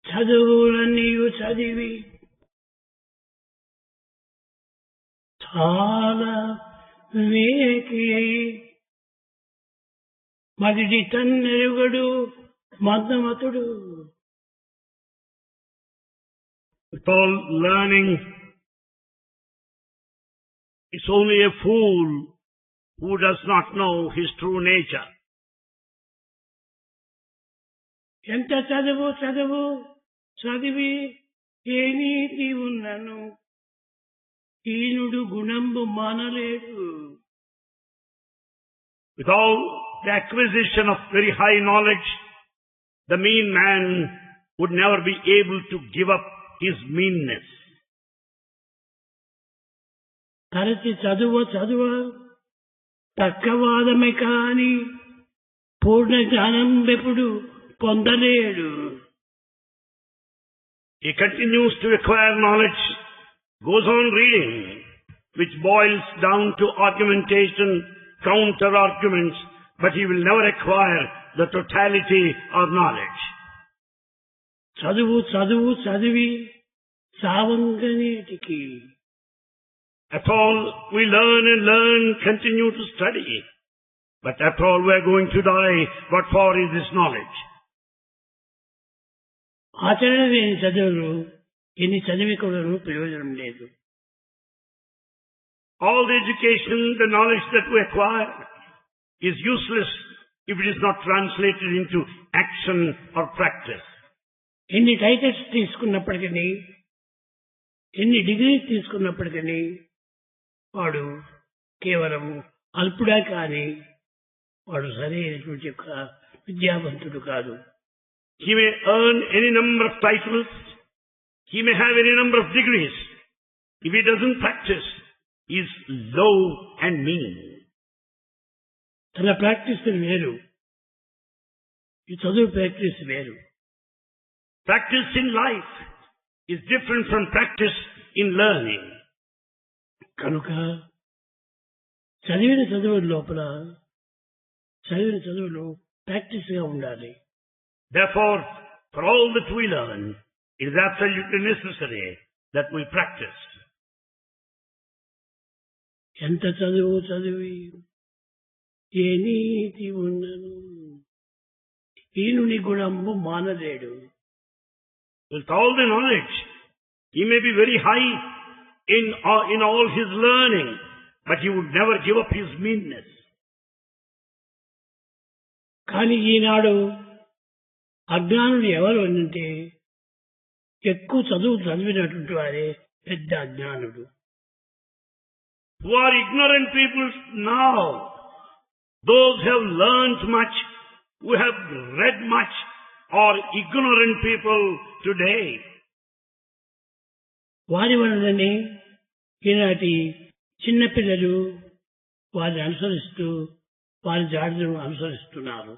చదువులన్నీ చదివి చాలా వివేకి అయి మగిడి తన్నెరుగడు మందమతుడు. With all learning, it's only a fool who does not know his true nature. ఎంత చదువు చదువు చదివి ఏ నీతి ఉన్నను ఈనుడు గుణంబు మానలేడు. With all the acquisition of very high knowledge, the mean man would never be able to give up his meanness. తరచి చదువు తర్కవాదమే కాని పూర్ణ జ్ఞానం ఎప్పుడు పొందలేడు. He continues to acquire knowledge, goes on reading, which boils down to argumentation, counter-arguments, but he will never acquire the totality of knowledge. చదువు చదువు చదివి సావంగనేటికి. After all, we learn and learn, continue to study. But after all, we are going to die. What for is this knowledge? ఆచరణ లేని చదువులు ఎన్ని చదివి కూడా ప్రయోజనం లేదు. All the education, the knowledge that we acquire is useless if it is not translated into action or practice. ఎన్ని titles తీసుకున్నప్పటికీ, ఎన్ని డిగ్రీస్ తీసుకున్నప్పటికీ వాడు కేవలం అల్పుడా కానీ వాడు సరైనటువంటి యొక్క విద్యావంతుడు కాదు. He may earn any number of titles, he may have any number of degrees. If he doesn't practice, he is low and mean. తన ప్రాక్టీస్ వేరు, ఈ చదువు ప్రాక్టీస్ వేరు. Practice in life is different from practice in learning. కనుక చదివిన చదువులో practice గా ఉండాలి. Therefore, for all that we learn, it is absolutely necessary that we practice. ఎంత చదివి ఏ నీతి ఉన్నను ఈనుని గుణంబు మానలేడు. With all the knowledge, he may be very high in all his learning, but he would never give up his meanness. కానీ ఈనాడు అజ్ఞానులు ఎవరు అంటే ఎక్కువ చదివినటువంటి వారే పెద్ద అజ్ఞానుడు. Who are ignorant people now? Those who have learned much, who have read much, are ignorant people today. వారి వలననే ఈనాటి చిన్నపిల్లలు వారిని అనుసరిస్తూ వారి జాడలను అనుసరిస్తున్నారు.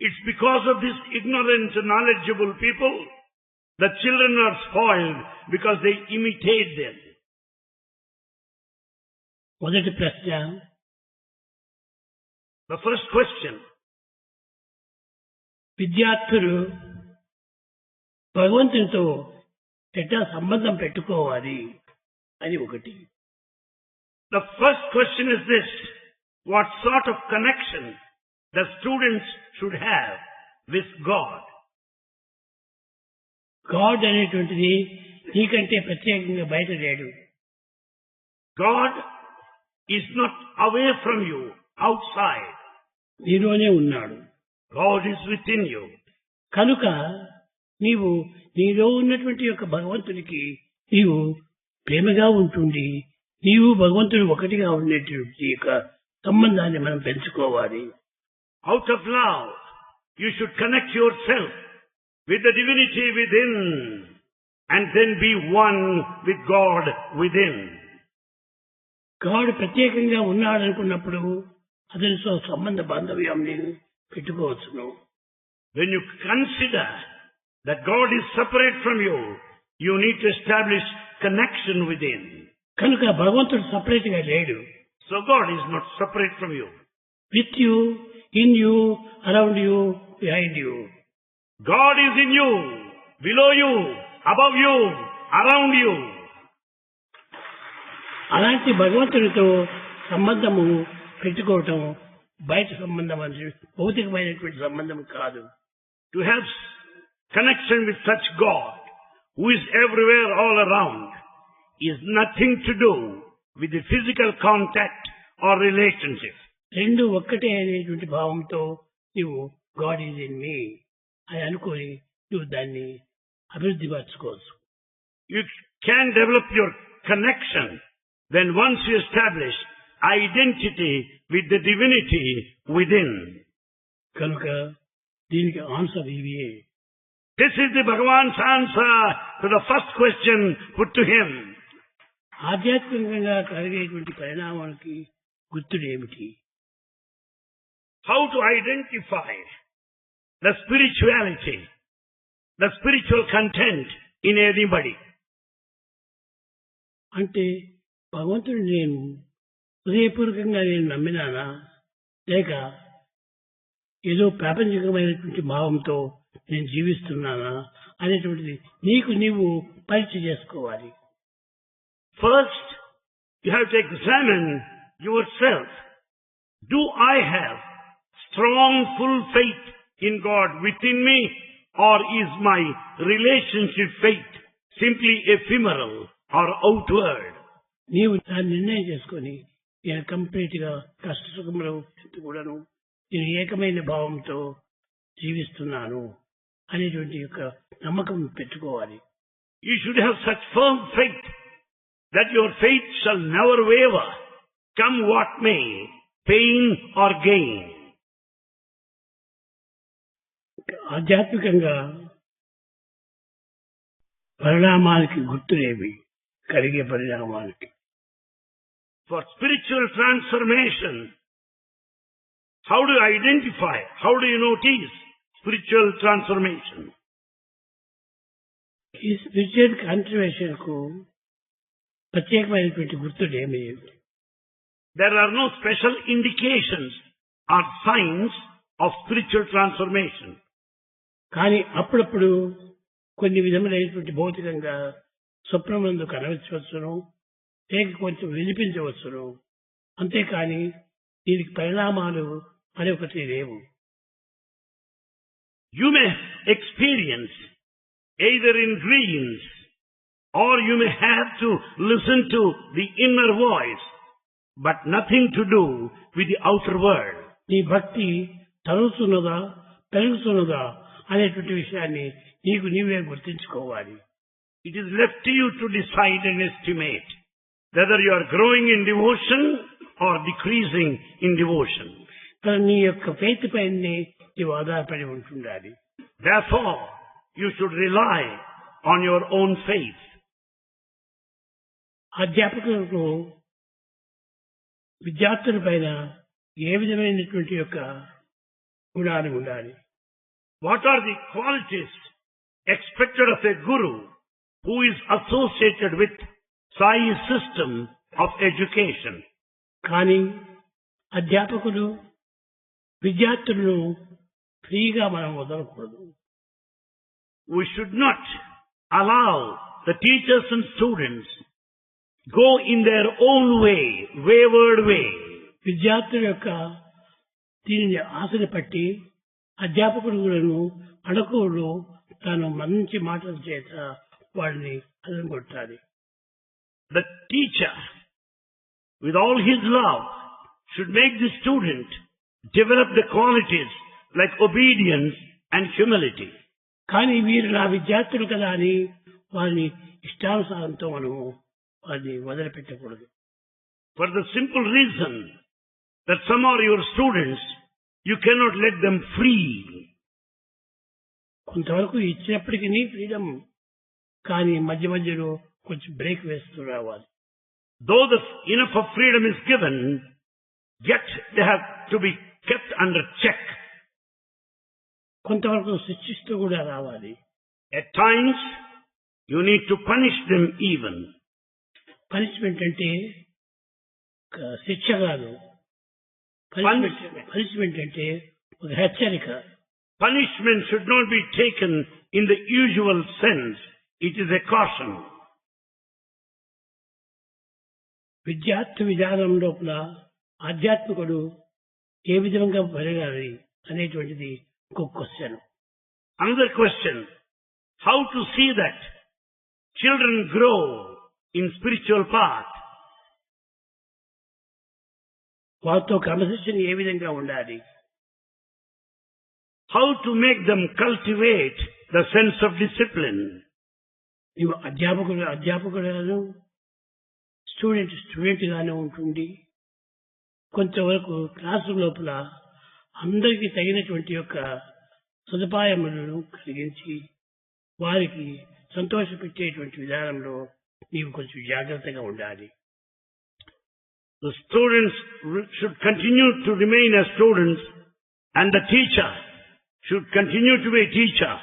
It's because of this ignorant, knowledgeable people that children are spoiled because they imitate them. మొదటి ప్రశ్న, the first question, విద్యార్థులు భగవంతునితో ఎట్లా సంబంధం పెట్టుకోవాలి అని ఒకటి. The first question is this: what sort of connection the students should have with God? God అనేటువంటిది నీకంటే ప్రత్యేకంగా బయట లేడు. God is not away from you, outside. నీలోనే ఉన్నాడు. God is within you. కనుక నీవు నీలో ఉన్నటువంటి యొక్క భగవంతునికి నీవు ప్రేమగా ఉంటుండి నీవు భగవంతుడు ఒకటిగా ఉండేటువంటి యొక్క సంబంధాన్ని మనం పెంచుకోవాలి. Out of love, you should connect yourself with the divinity within and then be one with God within. God ప్రత్యేకంగా ఉన్నాడనుకున్నప్పుడు అతనితో సంబంధ బాంధవ్యాన్ని పెట్టుకోవచ్చును. When you consider that God is separate from you, you need to establish connection within. కనుక భగవంతుడు separate గా లేడు. So God is not separate from you. With you, in you, around you, behind you. God is in you, below you, above you, around you. అలాంటి భగవంతుడితో సంబంధము పెట్టుకోవటం బయట సంబంధం అంటే భౌతికమైనటువంటి సంబంధం కాదు. To have connection with such God, who is everywhere all around, is nothing to do with the physical contact or relationship. రెండు ఒక్కటే అనేటువంటి భావంతో నువ్వు గాడ్ ఈజ్ ఇన్ మీ అని అనుకొని నువ్వు దాన్ని అభివృద్ధి పరచుకోవచ్చు. You can develop your connection when once you establish identity with the divinity within. కనుక దీనికి ఆన్సర్ ఇవే. This is the Bhagavan's answer to the first question put to him. ఆధ్యాత్మికంగా కలిగేటువంటి పరిణామానికి గుర్తుడేమిటి? How to identify the spirituality, the spiritual content in anybody. అంటే భగవంతుడు నేను హృదయపూర్వకంగా నేను నమ్మినానా లేక ఏదో ప్రాపంచికమైనటువంటి భావంతో నేను జీవిస్తున్నానా అనేటువంటిది నీకు నీవు పరీక్ష చేసుకోవాలి. First, you have to examine yourself. Do I have strong, full faith in God within me, or is my relationship faith simply ephemeral or outward? నీవు దాన్ని నిర్ణయం చేసుకొని నేను కంప్లీట్ గా కష్ట సుఖంలో కూడాను నేను ఏకమైన భావంతో జీవిస్తున్నాను అనేటువంటి యొక్క నమ్మకం పెట్టుకోవాలి. You should have such firm faith that your faith shall never waver, come what may, pain or gain. ఆధ్యాత్మికంగా పరిణామానికి గుర్తులేవి కలిగే పరిణామానికి. For spiritual transformation, how do you identify, how do you notice spiritual transformation? ఈ spiritual conservation కు ప్రత్యేకమైనటువంటి గుర్తులు ఏమి? There are no special indications or signs of spiritual transformation. కానీ అప్పుడప్పుడు కొన్ని విధములైనటువంటి భౌతికంగా స్వప్నమందు కనవచ్చును, లేక కొంచెం వినిపించవచ్చును. అంతేకాని దీనికి పరిణామాలు మరొకటి లేవు. You may experience either in dreams or you may have to listen to the inner voice, but nothing to do with the outer world. నీ భక్తి తరుగుతున్నదా పెరుగుతున్నదా అనేటువంటి విషయాన్ని నీకు నీవే గుర్తించుకోవాలి. It is left to you to decide and estimate whether you are growing in devotion or decreasing in devotion. నీ యొక్క faith పైనే నీవు ఆధారపడి ఉంటుండాలి. Therefore, you should rely on your own faith. అధ్యాపకులకు విద్యార్థుల పైన ఏ విధమైనటువంటి యొక్క గుణాలు ఉండాలి? What are the qualities expected of a guru who is associated with Sai system of education? కానీ అధ్యాపకులు విద్యార్థులను ఫ్రీగా మనం వదలకూడదు. We should not allow the teachers and students go in their own way, wayward way. విద్యార్థుల యొక్క దీనిని ఆశను పట్టి అధ్యాపకులను అడకులు తాను మంచి మాటల చేత వాడిని అదనగొట్టాలి. The teacher, with all his love, should make the student develop the qualities like obedience and humility. కానీ వీరు నా విద్యార్థులు కదా అని వారిని ఇష్టానుసారంతో మనము వారిని వదిలిపెట్టకూడదు. For the simple reason that some are your students, you cannot let them free. కొంతవరకు ఇచ్చినప్పటికీ ఫ్రీడమ్, కానీ మధ్య మధ్యలో కొంచెం బ్రేక్ వేస్తూ రావాలి. Though enough of freedom is given, yet they have to be kept under check. కొంతవరకు శిక్షిస్తూ కూడా రావాలి. At times, you need to punish them even. Punishment అంటే శిక్ష కాదు. పనిష్మెంట్ అంటే ఒక హెచ్చరిక. Punishment should not be taken in the usual sense. It is a caution. విద్యార్థి విధానం లోపల ఆధ్యాత్మికుడు ఏ విధంగా పెరగాలి అనేటువంటిది ఇంకొక question. Another question, how to see that children grow in spiritual path? వారితో క్రమశిక్షణ ఏ విధంగా ఉండాలి? How to make them cultivate the sense of discipline? నీవు అధ్యాపకుడుగాను స్టూడెంట్ గానే ఉంటుంది. కొంతవరకు క్లాసు లోపల అందరికీ తగినటువంటి యొక్క సదుపాయములను కలిగించి వారికి సంతోషపెట్టేటువంటి విధానంలో నీవు కొంచెం జాగ్రత్తగా ఉండాలి. The students should continue to remain as students, and the teacher should continue to be a teacher.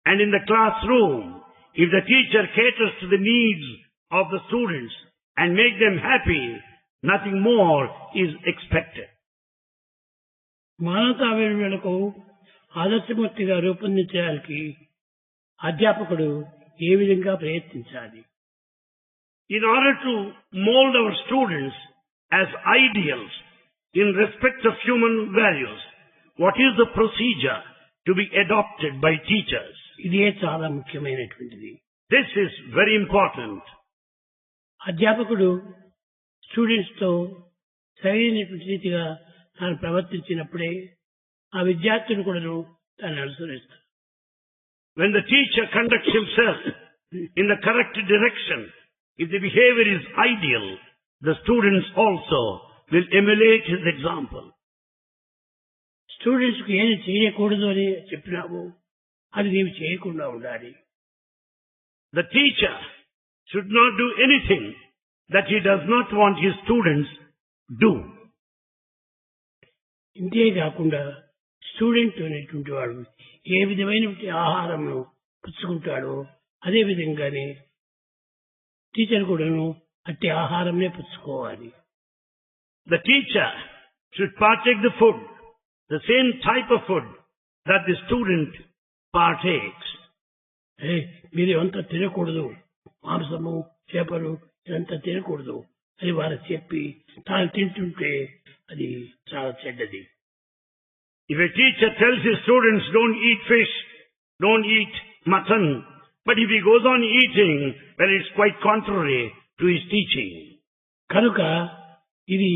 And in the classroom, if the teacher caters to the needs of the students and make them happy, nothing more is expected. మానవతా విలువలకు ఆదర్శమూర్తిగా రూపొందించడానికి అధ్యాపకుడు ఏ విధంగా ప్రయత్నించాలి? In order to mold our students as ideals in respect of human values, what is the procedure to be adopted by teachers? ఇదే చాలా ముఖ్యమైనటువంటిది. This is very important. అధ్యాపకుడు students తో సరైనటువంటి రీతిగా తాను ప్రవర్తించినప్పుడే ఆ విద్యార్థులు కూడా దాన్ని అనుసరిస్తారు. When the teacher conducts himself in the correct direction, if the behavior is ideal, the students also will emulate his example. Students కు ఏది చేయకూడదు అని చెప్పినావు అది నీవు చేయకుండా ఉండాలి. The teacher should not do anything that he does not want his students do. ఇంతే కాకుండా స్టూడెంట్ అనేటువంటి వాడు ఏ విధమైనటువంటి ఆహారంను పుచ్చుకుంటాడో అదే విధంగానే టీచర్ కూడాను అట్టి ఆహారంనే పుచ్చుకోవాలి. The teacher should partake the food, the same type of food that the student partakes. మీరు అంతా తినకూడదు, మాంసము చేపలు ఇదంతా తినకూడదు అని వారు చెప్పి తాను తింటుంటే అది చాలా చెడ్డది. If a teacher tells his students don't eat fish, don't eat mutton, but if he goes on eating, well, it's quite contrary to his teaching. కనుక ఇది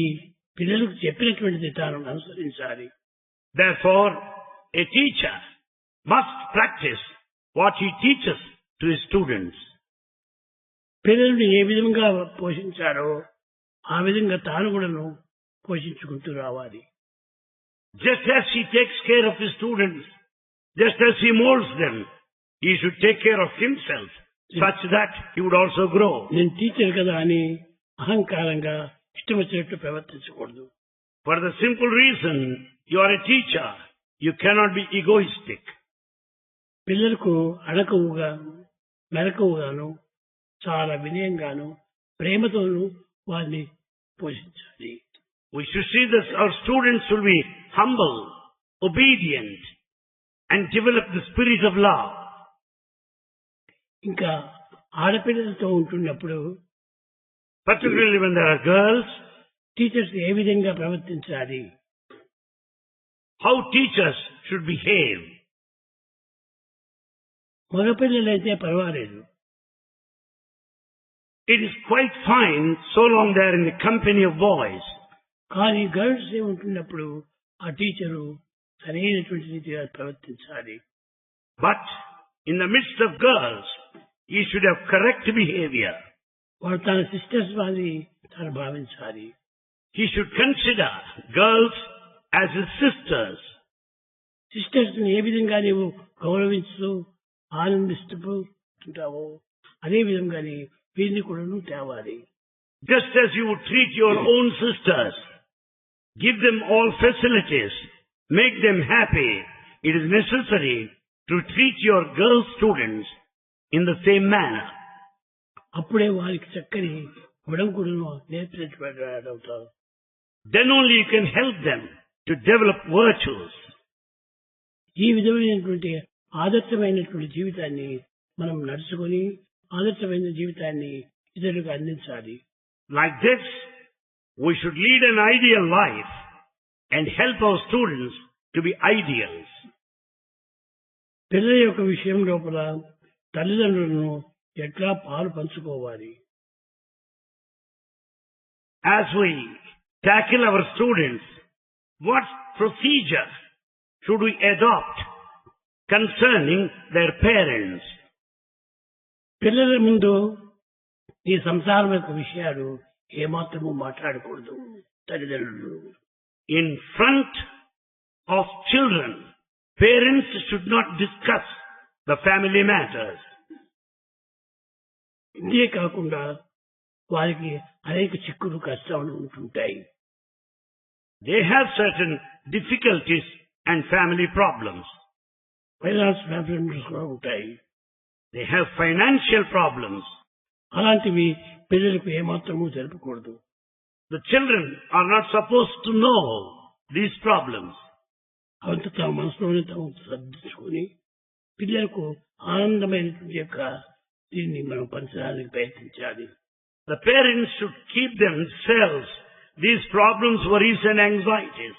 పిల్లలకు చెప్పినటువంటిది తాను అనుసరించాలి. Therefore, a teacher must practice what he teaches to his students. పిల్లల్ని ఏ విధంగా పోషించారో ఆ విధంగా తాను కూడాను పోషించుకుంటూ రావాలి. Just as he takes care of his students, just as he molds them, he should take care of himself such that he would also grow. నేను teacher కదా అని అహంకారంగా ఇష్టం వచ్చినట్టు ప్రవర్తించకూడదు. For the simple reason you are a teacher, you cannot be egoistic. పిల్లలకు అడకవుగాను మెలకువగాను చాలా వినయంగాను ప్రేమతోనూ వారిని పోషించాలి. We should see that our students will be humble, obedient, and develop the spirit of love. ఇంకా ఆడపిల్లలతో ఉంటున్నప్పుడు Particularly when there are girls, teachers ఏ విధంగా ప్రవర్తించాలి? how teachers should behave. మగపిల్లలైతే పర్వాలేదు. It is quite fine so long they are in the company of boys. కానీ girls ఏ ఉంటున్నప్పుడు ఆ teacher సరైనటువంటి రీతిగా ప్రవర్తించాలి. But in the midst of girls, he should have correct behavior. వాడు తన సిస్టర్స్ వారిని తాను భావించాలి. He should consider girls as his sisters. Sisters ని ఏ విధంగా నీవు గౌరవిస్తూ ఆనందిస్తూ ఉంటావో అదే విధంగానే వీరిని కూడా నువ్వు తేవాలి. Just as you would treat your own sisters, give them all facilities, make them happy, it is necessary to treat your girl students in the same manner. అప్పుడే వారికి చక్కని గుణం కూడా నేర్పినటువంటి అవుతారు. Then only you can help them to develop virtues. ఈ విధమైనటువంటి ఆదర్శమైనటువంటి జీవితాన్ని మనం నడుచుకొని ఆదర్శమైన జీవితాన్ని ఇతరులకు అందించాలి. Like this, we should lead an ideal life and help our students to be ideals. పిల్లల యొక్క విషయం లోపల తల్లిదండ్రులను ఎట్లా పాలు పంచుకోవాలి? As we tackle our students, what procedure should we adopt concerning their parents? పిల్లల ముందు ఈ సంసారం యొక్క విషయాలు ఏమాత్రము మాట్లాడకూడదు తల్లిదండ్రులు. In front of children, parents should not discuss the family matters. ఇదే కాకుండా వారికి అనేక చిక్కులు కష్టాలు ఉంటుంటాయి. They have certain difficulties and family problems. Finance problems కూడా ఉంటాయి. They have financial problems. అలాంటివి పిల్లలకు ఏమాత్రము జరపకూడదు. The children are not supposed to know these problems. అవంతా తమ మనసులోనే తాము సర్దించుకొని పిల్లలకు ఆనందమైనటువంటి యొక్క దీన్ని మనం పంచడానికి ప్రయత్నించాలి. The parents should keep themselves these problems, worries and anxieties,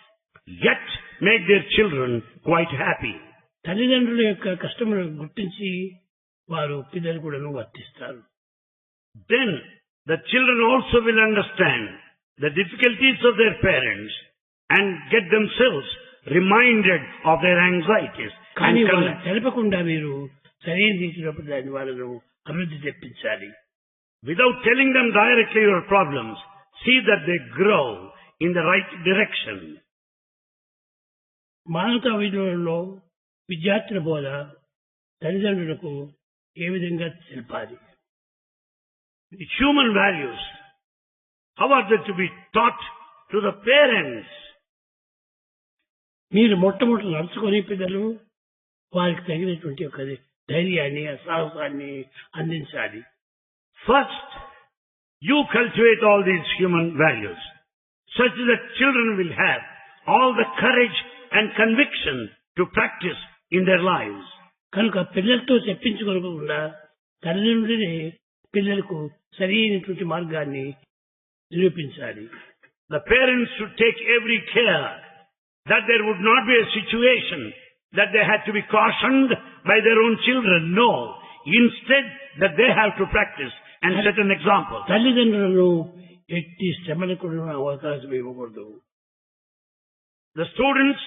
yet make their children quite happy. తల్లిదండ్రుల యొక్క కష్టములను గుర్తించి వారు పిల్లలు కూడా వర్తిస్తారు. Then the children also will understand the difficulties of their parents and get themselves reminded of their anxieties. కానీ వాళ్ళు తెలపకుండా మీరు సరైన రీతిలో దాని వాళ్ళను అభివృద్ధి తెప్పించాలి. Without telling them directly your problems, see that they grow in the right direction. మానవతా విలువలలో విద్యార్థుల బోధ తల్లిదండ్రులకు ఏ విధంగా తెలపాలి? Human values, how are they to be taught to the parents? మీరు మొట్టమొదటి నడుచుకొని పిల్లలు వారికి తగినటువంటి ఒక ధైర్యాన్ని సాహసాన్ని అందించాలి. First, you cultivate all these human values, such that children will have all the courage and conviction to practice in their lives. కనుక పిల్లలతో చెప్పించుకోకుండా తల్లిదండ్రులే పిల్లలకు సరైనటువంటి మార్గాన్ని నిరూపించాలి. The parents should take every care that there would not be a situation that they had to be cautioned by their own children. No, instead that they have to practice and set an example. తల్లిదండ్రులను ఎట్టి శ్రమలకు అవకాశం ఇవ్వకూడదు. The students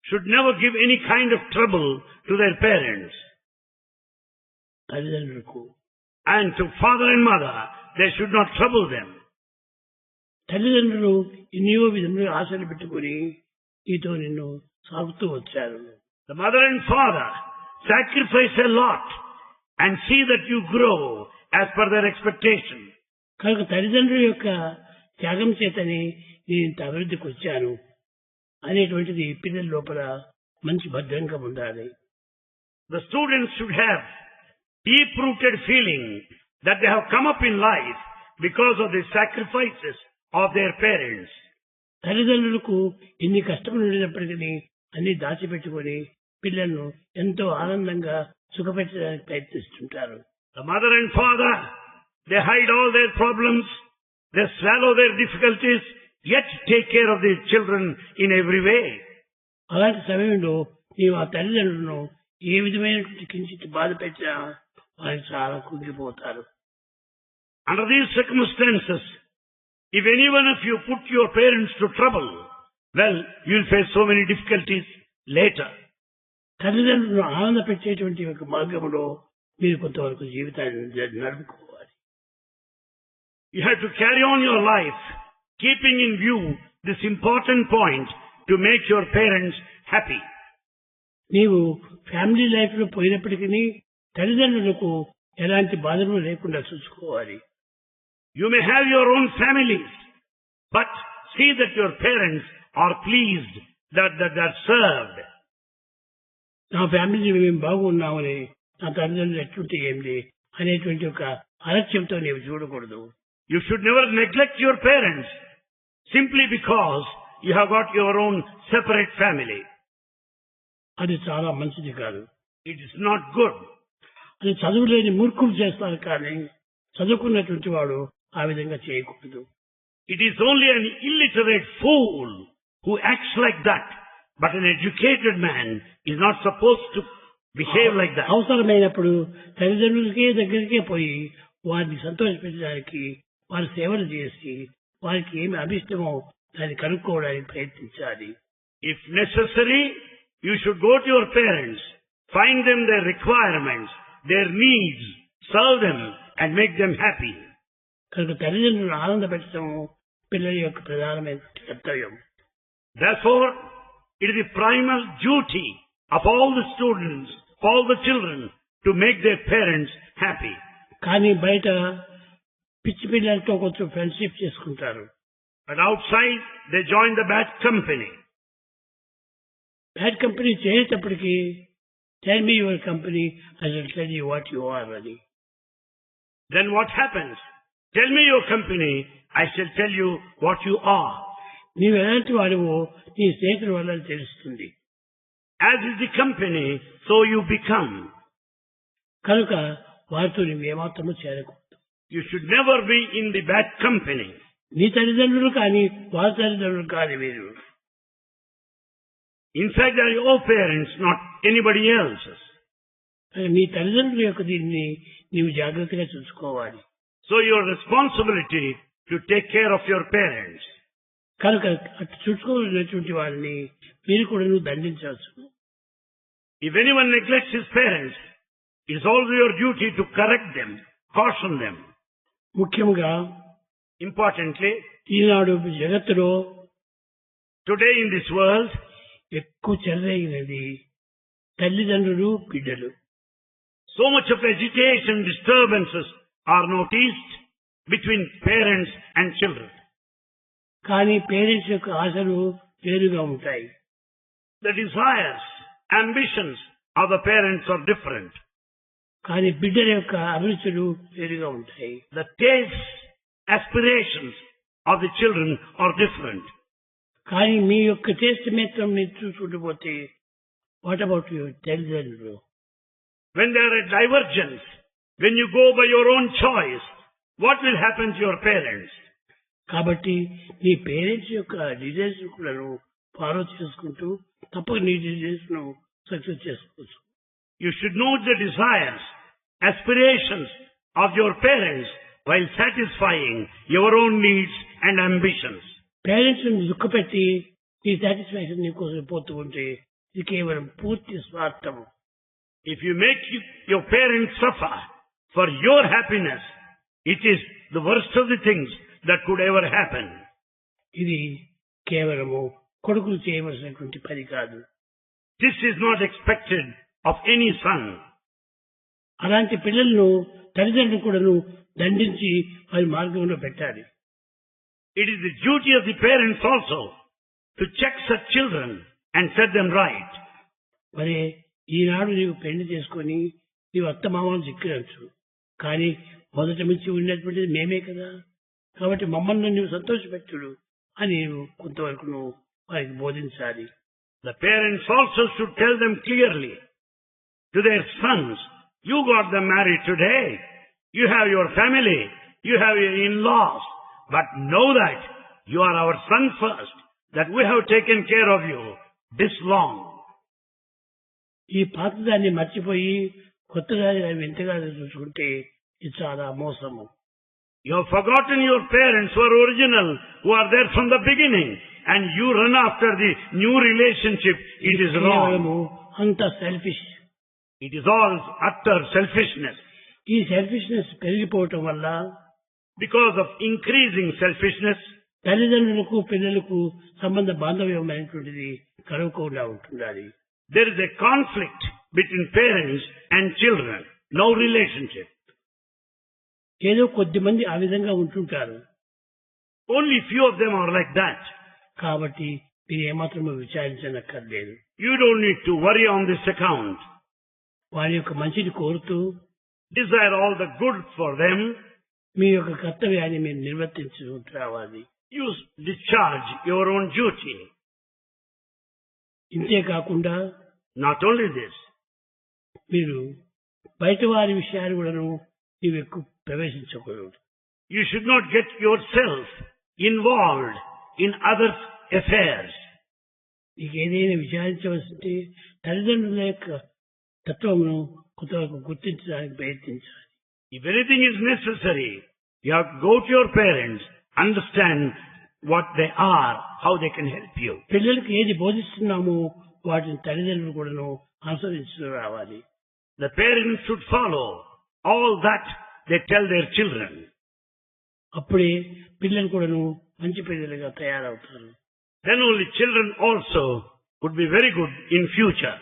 should never give any kind of trouble to their parents. తల్లిదండ్రులకు And to father and mother, they should not trouble them. తల్లిదండ్రులు ఎన్నో విధములుగా ఆశలు పెట్టుకుని నీతో నిన్ను సాగుతూ వచ్చారు. The mother and father sacrifice a lot and see that you grow as per their expectation. కనుక తల్లిదండ్రుల యొక్క త్యాగం చేతని నేను ఇంత అభివృద్ధికి వచ్చాను అనేటువంటిది పిల్లల లోపల మంచి భద్రంగా ఉండాలి. The students should have deep-rooted feeling that they have come up in life because of the sacrifices of their parents. తల్లిదండ్రులకు ఎన్ని కష్టములు ఉండినప్పటికీ అన్ని దాచిపెట్టుకొని పిల్లలను ఎంతో ఆనందంగా సుఖపెట్టడానికి ప్రయత్నిస్తుంటారు. The mother and father, they hide all their problems, they swallow their difficulties, yet take care of their children in every way. అలాంటి సమయంలో నీవు ఆ తల్లిదండ్రులను ఏ విధమైనటువంటి కించిత్ బాధ పెట్టినా వారికి చాలా కుంగిపోతారు. Under these circumstances, if any one of you put your parents to trouble, well, you will face so many difficulties later. తల్లిదండ్రులను ఆనంద పెట్టేటువంటి ఒక మార్గంలో మీరు కొంతవరకు జీవితాన్ని నడుపుకోవాలి. You have to carry on your life, keeping in view this important point to make your parents happy. నీవు family life లో పోయినప్పటికీ తల్లిదండ్రులకు ఎలాంటి బాధలు లేకుండా చూసుకోవాలి. You may have your own families, but see that your parents are pleased, that are served. నా family మేము బాగున్నామని నా తల్లిదండ్రులు ఎట్లుంటే ఏంటి అనేటువంటి ఒక అలక్ష్యంతో నీవు చూడకూడదు. You should never neglect your parents simply because you have got your own separate family. అది చాలా మంచిది కాదు. It is not good. అది చదువులేని మూర్ఖులు చేస్తారు కానీ చదువుకున్నటువంటి వాడు ఆ విధంగా చేయకూడదు. It is only an illiterate fool who acts like that. But an educated man is not supposed to behave like that. అవసరమైనప్పుడు తల్లిదండ్రులకే దగ్గరికే పోయి వారిని సంతోషపెట్టడానికి వారి సేవలు చేసి వారికి ఏమి అభిష్టమో దాన్ని కనుక్కోవడానికి ప్రయత్నించాలి. If necessary, you should go to your parents, find them their requirements, their needs, serve them and make them happy. కనుక తల్లిదండ్రులను ఆనందపెట్టడం పిల్లల యొక్క ప్రధానమైన కర్తవ్యం. Therefore, it is the primal duty of all the students, all the children, to make their parents happy. కానీ బయట పిచ్చి పిల్లలతో కొంచెం ఫ్రెండ్షిప్ చేసుకుంటారు. But outside, they join the bad company. Bad company చేసేటప్పటికి tell me your company I will tell you what you are అని. Then what happens? Tell me your company, I shall tell you what you are. నీవు ఎలాంటి వాడివో నీ స్నేహితుల వల్ల తెలుస్తుంది. As is the company, so you become. కనుక వారితో నువ్వు ఏమాత్రము చేరకూడదు. You should never be in the bad company. నీ తల్లిదండ్రులు కానీ వారి తల్లిదండ్రులు కానీ వీరు. In fact, they are your parents, not anybody else's. నీ తల్లిదండ్రుల యొక్క దీన్ని నీవు జాగ్రత్తగా చూసుకోవాలి. So your responsibility to take care of your parents. కనుక అటు చూసుకోవాల్సినటువంటి వారిని మీరు కూడా నువ్వు దండించవచ్చు. If anyone neglects his parents, it is also your duty to correct them, caution them. ముఖ్యంగా Importantly, ఈనాడు జగత్తులో today in this world, ఎక్కువ చెలరేగినది తల్లిదండ్రులు బిడ్డలు. so much of agitation, disturbances are noticed between parents and children. కానీ parents యొక్క ఆశలు వేరుగా ఉంటాయి. The desires, ambitions of the parents are different. కానీ బిడ్డల యొక్క అభిరుచులు వేరుగా ఉంటాయి. The tastes, aspirations of the children are different. కానీ మీ యొక్క టేస్ట్ మాత్రం మీరు చూసుకుంటూ పోతే వాట్ అబౌట్ యువర్ తల్లిదండ్రులు? When there are divergence, when you go by your own choice, what will happen to your parents? కాబట్టి నీ పేరెంట్స్ యొక్క డిజైన్స్ కూడా ఫాలో చేసుకుంటూ తప్పక నీ డిజైన్స్ ను సక్సెస్ చేసుకోవచ్చు. You should know the desires, aspirations of your parents while satisfying your own needs and ambitions. Parents ని దుఃఖపెట్టి ఈ సాటిస్ఫాక్షన్ నీ కోసం పోతూ ఉంటే ఇది కేవలం పూర్తి స్వార్థం. If you make your parents suffer for your happiness, it is the worst of the things that could ever happen. ఇది కేవలము కొడుకులు చేయవలసినటువంటి పని కాదు. This is not expected of any son. అలాంటి పిల్లలను తల్లిదండ్రులు కూడాను దండించి వారి మార్గంలో పెట్టాలి. It is the duty of the parents also to check such children and set them right. మరి ఈనాడు నీవు పెళ్లి చేసుకొని నీవు అత్తమామను చిక్కినచ్చు, కానీ మొదట నుంచి ఉన్నటువంటిది మేమే కదా, కాబట్టి మమ్మల్ని నువ్వు సంతోషపెట్టుడు అని నీవు కొంతవరకు నువ్వు వారికి బోధించాలి. The parents also should tell them clearly to their sons, you got them married today, you have your family, you have your in-laws, but know that you are our son first, that we have taken care of you this long. ఈ పాతదాన్ని మర్చిపోయి కొత్తదాన్ని వింతగా చూసుకుంటే ఇది చాలా మోసము. You have forgotten your parents who are original, who are there from the beginning, and you run after the new relationship. It is wrong. అంత selfish. It is all utter selfishness. ఈ selfishness పెరిగిపోవటం వల్ల Because of increasing selfishness, తల్లిదండ్రులకు పిల్లలకు సంబంధ బాంధవ్యమైనటువంటిది కలుగుకుండా ఉంటుండాలి. there is a conflict between parents and children. No relationship. ఏదో కొద్ది మంది ఆ విధంగా ఉంటుంటారు. Only few of them are like that. కాబట్టి మీరు ఏమాత్రమూ విచారించనక్కర్లేదు. You don't need to worry on this account. వారి యొక్క మంచిని కోరుతూ Desire all the good for them. మీ యొక్క కర్తవ్యాన్ని మీరు నిర్వర్తించుకుంటూ రావాలి. You discharge your own duty. ఇంతే కాకుండా Not only this, మీరు బయట వారి విషయాలు కూడాను నీవు ఎక్కువ ప్రవేశించకూడదు. you should not get yourself involved in others' affairs. నీకు ఏదైనా విచారించవలసింటే తల్లిదండ్రుల యొక్క తత్వమును కొంతవరకు గుర్తించడానికి ప్రయత్నించాలి. If anything is necessary, you have to go to your parents, understand what they are, how they can help you. పిల్లలకు ఏది బోధిస్తున్నామో వాటిని తల్లిదండ్రులు కూడాను అనుసరించు రావాలి. The parents should follow all that they tell their children. అప్పుడే పిల్లలు కూడాను మంచి పిల్లలుగా తయారవుతారు. Then only children also would be very good in future.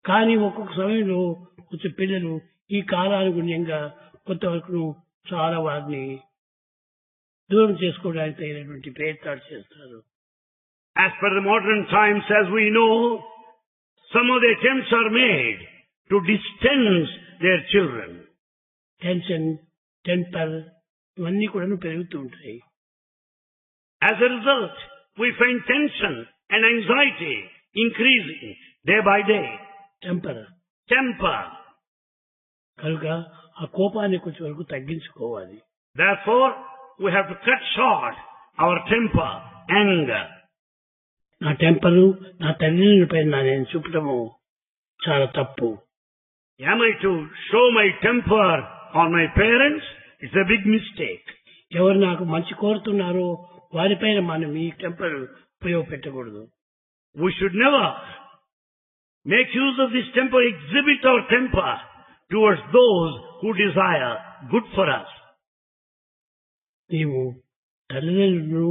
కానీ ఒక్కొక్క సమయంలో కొంచెం పిల్లలు ఈ కాలానుగుణ్యంగా కొంతవరకు చాలా వారిని దూరం చేసుకోవడానికి తగినటువంటి ప్రయత్నాలు చేస్తారు. As per the modern times, as we know, some of the attempts are made to distance their children. Tension, temper ఇవన్నీ కూడా పెరుగుతూ ఉంటాయి. As a result, we find tension and anxiety increasing day by day. Temper Temper. కనుక ఆ కోపాన్ని కొంచెం వరకు తగ్గించుకోవాలి. Therefore, we have to cut short our temper, anger. నా టెంపరు నా తల్లిదండ్రులపై నేను చూపటము చాలా తప్పు. Am I to show my temper on my parents? It's a big mistake. ఎవరు నాకు మంచి కోరుతున్నారో వారిపైన మనం ఈ temper ఉపయోగపెట్టకూడదు. We should never make use of this temper, exhibit our temper towards those who desire good for us. నీవు తల్లిదండ్రులు,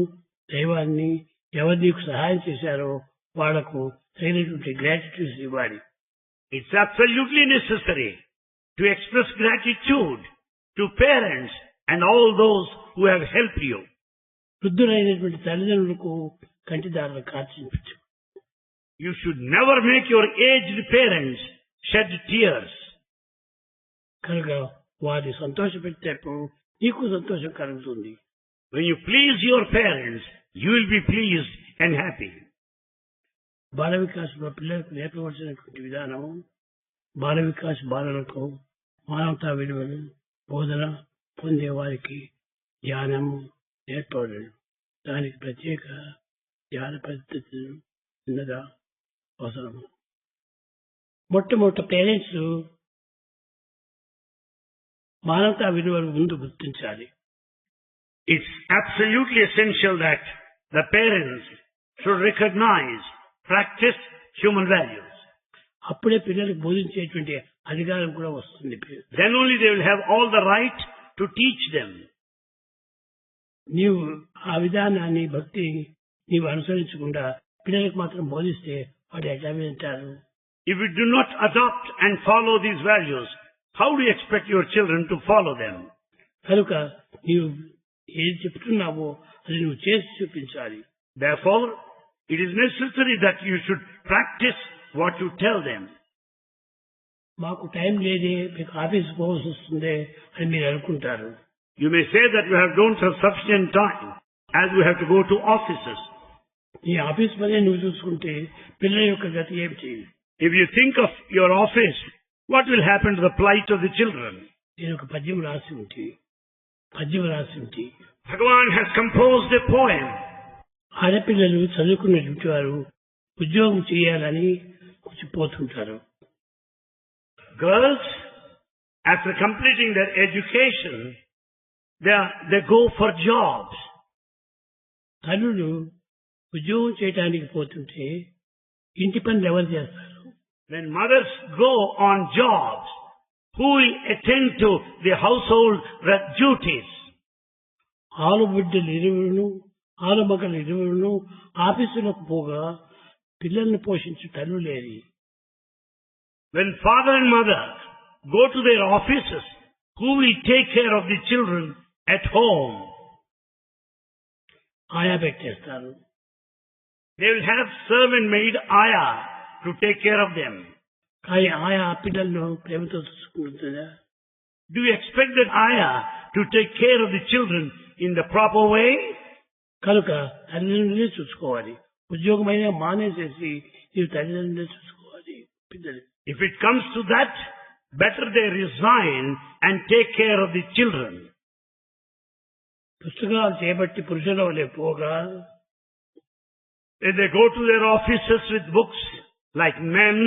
దైవాన్ని ఎవరు నీకు సహాయం చేశారో వాళ్లకు తగినటువంటి గ్రాటిట్యూడ్ ఇవ్వాలి. It's absolutely necessary to express gratitude to parents and all those who have helped you. వృద్ధులైనటువంటి తల్లిదండ్రులకు కంటిదారులు కార్చించు. You should never make your aged parents shed tears. కనుక వారిని సంతోషపెట్టేటప్పుడు నీకు సంతోషం కలుగుతుంది. When you please your parents, you will be pleased and happy. బాల వికాసంలో పిల్లలకు నేర్పవలసినటువంటి విధానము బాల వికాస్ బాలలకు మానవతా విలువలు బోధన పొందే వారికి ధ్యానము నేర్పవలను. దానికి ప్రత్యేక ధ్యాన పద్ధతులు ఉన్నదా అవసరము. మొట్టమొదట పేరెంట్స్ మానవతా విలువలు ముందు గుర్తించాలి. It's absolutely essential that the parents should recognize, practice human values. అప్పుడే పిల్లలకు బోధించేటువంటి అధికారం కూడా వస్తుంది. Then only they will have all the right to teach them. నీవు ఆ విధానాన్ని భక్తి నీవు అనుసరించకుండా పిల్లలకు మాత్రం బోధిస్తే వాడు ఎట్లా వింటారు? If you do not adopt and follow these values, how do you expect your children to follow them? కనుక నీవు ఏది చెప్తున్నావో అది నువ్వు చేసి చూపించాలి. Therefore, it is necessary that you should practice what you tell them. మాకు టైం లేదే, మీకు ఆఫీస్ పోవాల్సి వస్తుందే అని మీరు అనుకుంటారు. You may say that you don't have sufficient time as we have to go to offices. నీ ఆఫీస్ పనే నువ్వు చూసుకుంటే పిల్లల యొక్క గతి ఏమిటి? If you think of your office, what will happen to the plight of the children? నేను ఒక పద్యం రాసి ఉంటే Bhagavan has composed a poem. ఆడపిల్లలు చదువుకున్నటువంటి వారు ఉద్యోగం చేయాలని కొంచెం పోతుంటారు. Girls, after completing their education, they go for jobs. తల్లులు ఉద్యోగం చేయడానికి పోతుంటే ఇంటి పనులు ఎవరు చేస్తారు? When mothers go on jobs, who will attend to the household duties? ఆలుబిడ్డలు ఇరువురును ఆలుమగలు ఇరువురును ఆఫీసులకు పోగా పిల్లల్ని పోషించు తల్లు లేని. When father and mother go to their offices, who will take care of the children at home? ఆయా పెట్టేస్తారు. They will have servant maid ayah to take care of them. కానీ ఆయా పిల్లలను ప్రేమతో చూసుకుంటుందా? Do you expect that ayah to take care of the children in the proper way? కనుక తల్లిదండ్రులే చూసుకోవాలి. ఉద్యోగమైనా మానేసేసి నీవు తల్లిదండ్రులే చూసుకోవాలి. పిల్లలు. If it comes to that, better they resign and take care of the children. పుస్తకాలు చేపట్టి పురుషుల వలె పోగా If they go to their offices with books like men,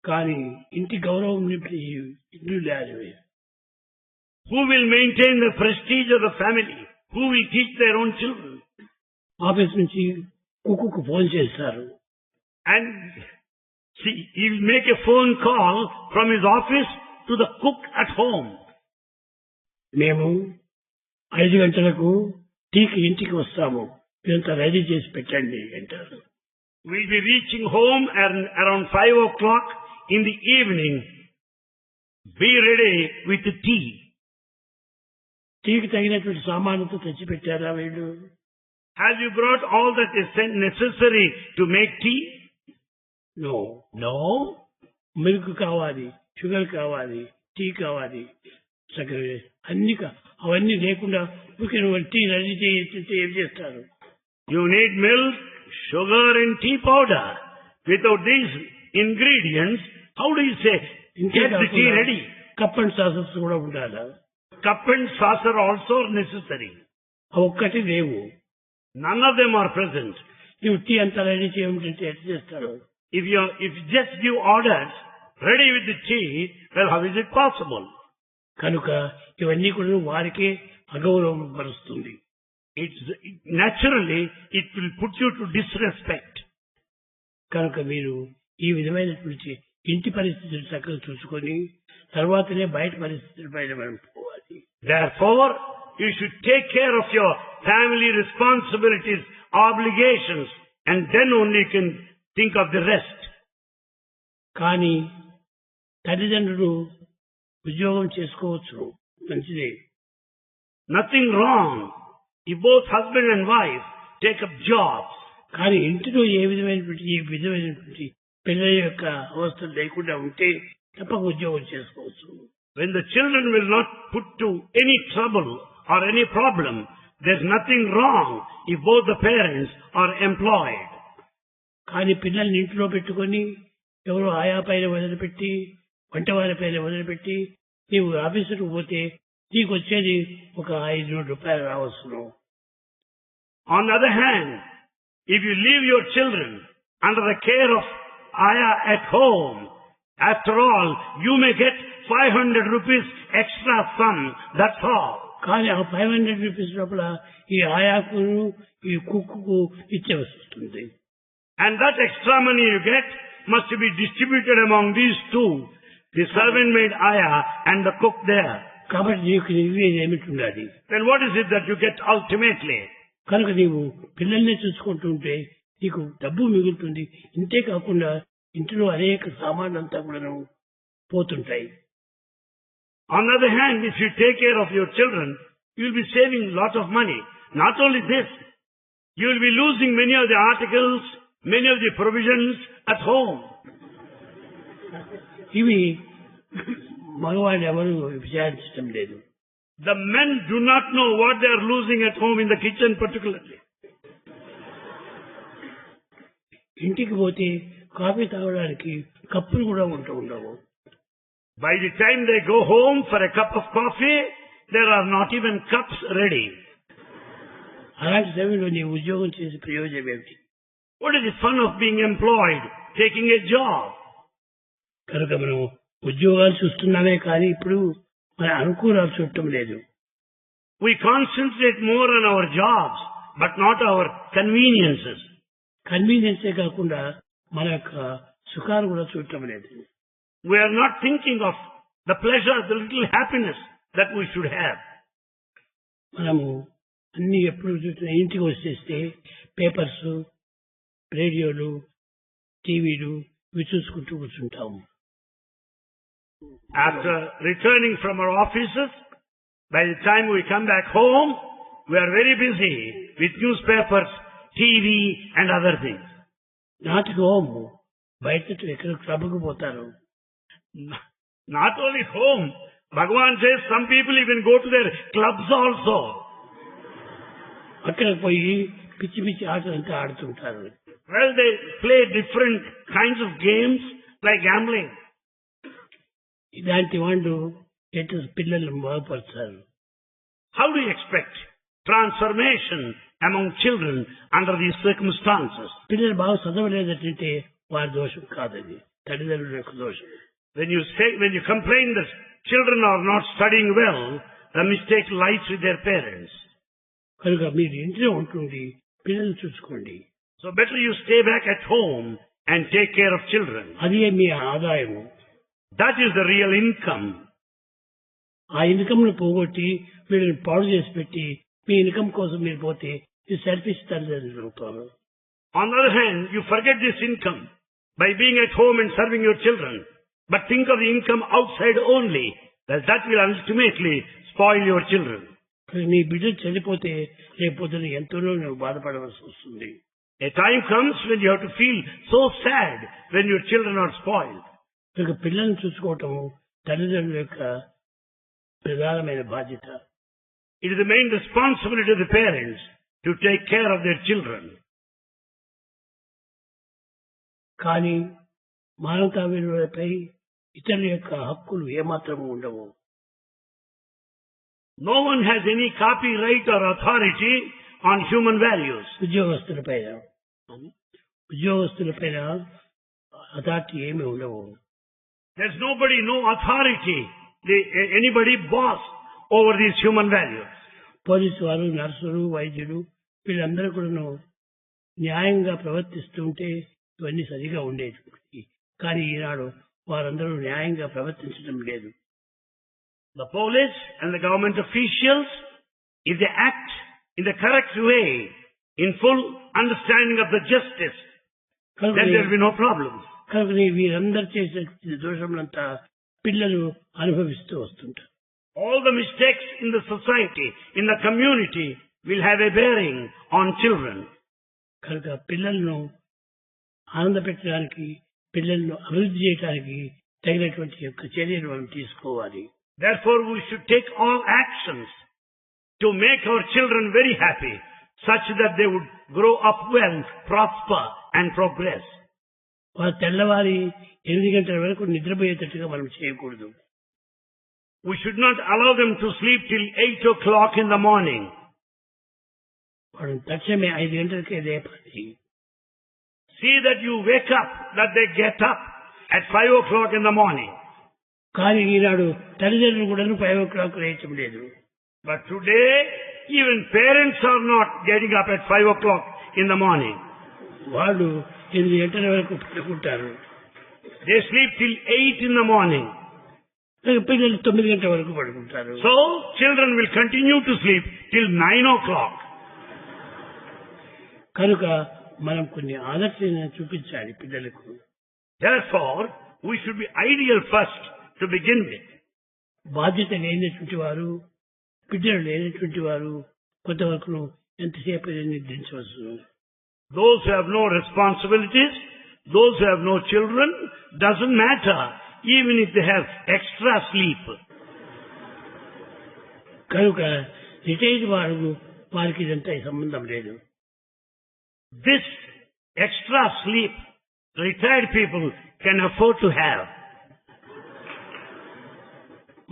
కానీ ఇంటి గౌరవం నింపి ఇల్లు లేనివి. who will maintain the prestige of the family? Who will teach their own children? Office నుంచి కుక్కుకు ఫోన్ చేస్తారు. And see, he will make a phone call from his office to the cook at home. మేము 5 గంటలకు టీకి ఇంటికి వస్తాము, ఇదంతా ready చేసి పెట్టండి అంటారు. We'll be reaching home around 5 o'clock in the evening. Be ready with the tea. టీకి తగినటువంటి సామానుతో తెచ్చిపెట్టారా వీళ్ళు? Have you brought all that is necessary to make tea? No. No. Milk కావాలి, షుగర్ కావాలి, టీ కావాలి, చక్కెర అవన్నీ లేకుండా టీ రెడీ చేస్తే ఏం చేస్తారు? You need milk, sugar and tea powder. Without these ingredients, how do you say, get the tea ready? Cup and saucers కూడా ఉండాలా? Cup and saucer also are necessary. ఒక్కటి లేవు. None of them are present. నువ్వు tea అంతా ready చేయమంటే ఎట్లా చేస్తారు? If you just give orders, ready with the tea, well, how is it possible? కనుక ఇవన్నీ కూడా వారికే అగౌరవం పరుస్తుంది. Naturally, it will put you to disrespect. కనుక మీరు ఈ విధమైనటువంటి ఇంటి పరిస్థితులు చక్కగా చూసుకొని తర్వాతనే బయట పరిస్థితుల పైన మనం పోవాలి. Therefore, you should take care of your family responsibilities, obligations, and then only you can think of the rest. కానీ తల్లిదండ్రులు ఉద్యోగం చేసుకోవచ్చు, మంచిదే. Nothing wrong if both husband and wife take up jobs. కానీ ఇంటిలో ఈ విధమైనటువంటి పిల్లల యొక్క అవస్థలు లేకుండా ఉంటే తప్పక ఉద్యోగం చేసుకోవచ్చు. When the children will not put to any trouble or any problem, there's nothing wrong if both the parents are employed. కానీ పిల్లల్ని ఇంట్లో పెట్టుకొని ఎవరో ఆయా పైన వదిలిపెట్టి, వంటవారి పైన వదిలిపెట్టి నీవు ఆఫీసుకు పోతే నీకు వచ్చేది ఒక 500 రూపాయలు రావచ్చును. On the other hand, if you leave your children under the care of Aya at home, after all, you may get 500 rupees extra sum, that's all. కానీ ఆ 500 రూపీస్ లోపల ఈ ఆయాకును ఈ కుక్కుకు ఇచ్చే వస్తుంది. And that extra money you get must be distributed among these two, the servant maid Aya and the cook there. కాబట్టి నీకు ఏమిటి ఉండాలి? Then what is it that you get ultimately? కనుక నీవు పిల్లల్ని చూసుకుంటుంటే నీకు డబ్బు మిగులుతుంది. ఇంతే కాకుండా ఇంట్లో అనేక సామాన్లంతా కూడా పోతుంటాయి. On the other hand, if you take care of your children, you will be saving a lot of money. Not only this, you will be losing many of the articles, many of the provisions at home. ఇవి మగవాళ్ళు ఎవరు విచారించడం లేదు. The men do not know what they are losing at home in the kitchen particularly. ఇంటికి పోతే coffee తాగడానికి కప్పులు కూడా ఉండవు. By the time they go home for a cup of coffee, there are not even cups ready. అలాంటి సమయంలో నీ ఉద్యోగం చేసే ప్రయోజనం ఏమిటి? What is the fun of being employed, taking a job? కనుక మనం ఉద్యోగాలు చూస్తున్నామే కానీ ఇప్పుడు మన అనుకూలాలు చూడటం లేదు. We concentrate more on our jobs, but not our conveniences. కన్వీనియన్సే కాకుండా మన యొక్క సుఖాలు కూడా చూడటం లేదు. We are not thinking of the pleasure, the little happiness that we should have. మనము అన్ని ఎప్పుడు ఇంటికి వచ్చేస్తే పేపర్స్, రేడియోలు, టీవీలు ఇవి చూసుకుంటూ కూర్చుంటాము. After returning from our offices, by the time we come back home, we are very busy with newspapers, TV and other things. Not home, బయట ఎక్కడ క్లబ్కు పోతారు. Not only home, Bhagavan says some people even go to their clubs also. అక్కడ పోయి పిచ్చి పిచ్చి ఆటలంతా ఆడుతుంటారు. Well, they play different kinds of games like gambling. ఇలాంటి వాళ్ళు ఎటు పిల్లలను బాగుపరుస్తారు. How do you expect transformation among children under these circumstances? పిల్లలు బాగా చదవలేదంటే వారి దోషం కాదది, తల్లిదండ్రుల యొక్క దోషం. When you complain that children are not studying well, the mistake lies with their parents. కనుక మీరు ఇంట్లో ఉంటుండి పిల్లలు చూసుకోండి. So better you stay back at home and take care of children. అదే మీ ఆదాయము. That is the real income. ఆ income ను పోగొట్టి వీళ్ళని పాడు చేసి పెట్టి మీ ఇన్కమ్ కోసం మీరు పోతే ఇది సెల్ఫిష్ తల్లిదండ్రులు అవుతారు. On the other hand, you forget this income by being at home and serving your children. But think of the income outside only. That will ultimately spoil your children. నీ బిడ్డలు చనిపోతే రేపొద్దున ఎంతలో నువ్వు బాధపడవలసి వస్తుంది. A time comes when you have to feel so sad when your children are spoiled. ఇక పిల్లల్ని చూసుకోవటం తల్లిదండ్రుల యొక్క ప్రధానమైన బాధ్యత. It is the main responsibility of the parents to take care of their children. కానీ మానవతా విలువలపై ఇతరుల యొక్క హక్కులు ఏమాత్రము ఉండవు. No one has any copyright or authority on human values. ఉద్యోగస్తులపైన అథారిటీ ఏమీ ఉండవు. There's nobody, no authority, anybody boss over these human values. Police వారు, నర్సులు, వైద్యులు వీళ్ళందరూ కూడా న్యాయంగా ప్రవర్తిస్తుంటే ఇవన్నీ సరిగా ఉండేది. కానీ ఈనాడు వారందరూ న్యాయంగా ప్రవర్తించడం లేదు. The police and the government officials, if they act in the correct way, in full understanding of the justice, then there will be no problems. కనుక వీరందరూ చేసే దోషములంతా పిల్లలు అనుభవిస్తూ వస్తుంటారు. All the mistakes in the society, in the community, will have a bearing on children. కనుక పిల్లలను ఆనందపెట్టడానికి, పిల్లలను అభివృద్ధి చేయడానికి తగినటువంటి యొక్క చర్యలు మనం తీసుకోవాలి. Therefore, we should take all actions to make our children very happy, such that they would grow up well, prosper, and progress. వారు తెల్లవారి 8 గంటల వరకు నిద్రపోయేటట్టుగా మనం చేయకూడదు. We should not allow them to sleep till 8 o'clock in the morning. వాడు తక్షణమే 5 గంటలకే లేపాలి. See that you wake up, that they get up at 5 o'clock in the morning. కానీ ఈనాడు తల్లిదండ్రులు కూడా 5 o'clock లేచడం లేదు. But today, even parents are not getting up at 5 o'clock in the morning. వాళ్ళు 8 గంటల వరకు పడుకుంటారు. They sleep till 8 in the morning. పిల్లలు 9 గంటల వరకు పడుకుంటారు. So, children will continue to sleep till 9 o'clock. కనుక మనం కొన్ని ఆదర్శాలను చూపించాలి పిల్లలకు. Therefore, we should be ideal first to begin with. బాధ్యత లేనటువంటి వారు, బిడ్డలు లేనటువంటి వారు కొంతవరకు ఎంతసేపు నిద్రించవచ్చు. Those who have no responsibilities, those who have no children, doesn't matter, even if they have extra sleep. కనుక రిటైర్డ్ వారికి ఇదంతా సంబంధం లేదు. This extra sleep, retired people can afford to have.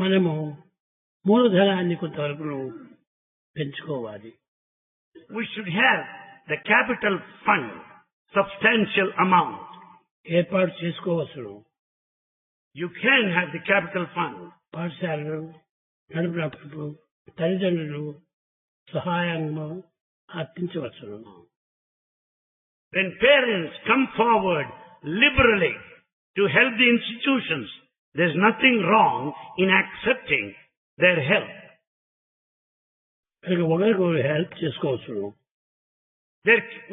మనము మూలధనాన్ని కొంతవరకు పెంచుకోవాలి. We should have the capital fund, substantial amount. ఏర్పాటు చేసుకోవచ్చు. You can have the capital fund. పాఠశాలలు నడుపునప్పుడు తల్లిదండ్రులు సహాయంగా అర్పించవచ్చు. When parents come forward liberally to help the institutions, there's nothing wrong in accepting their help. ఒకరికొకరు హెల్ప్ చేసుకోవచ్చు.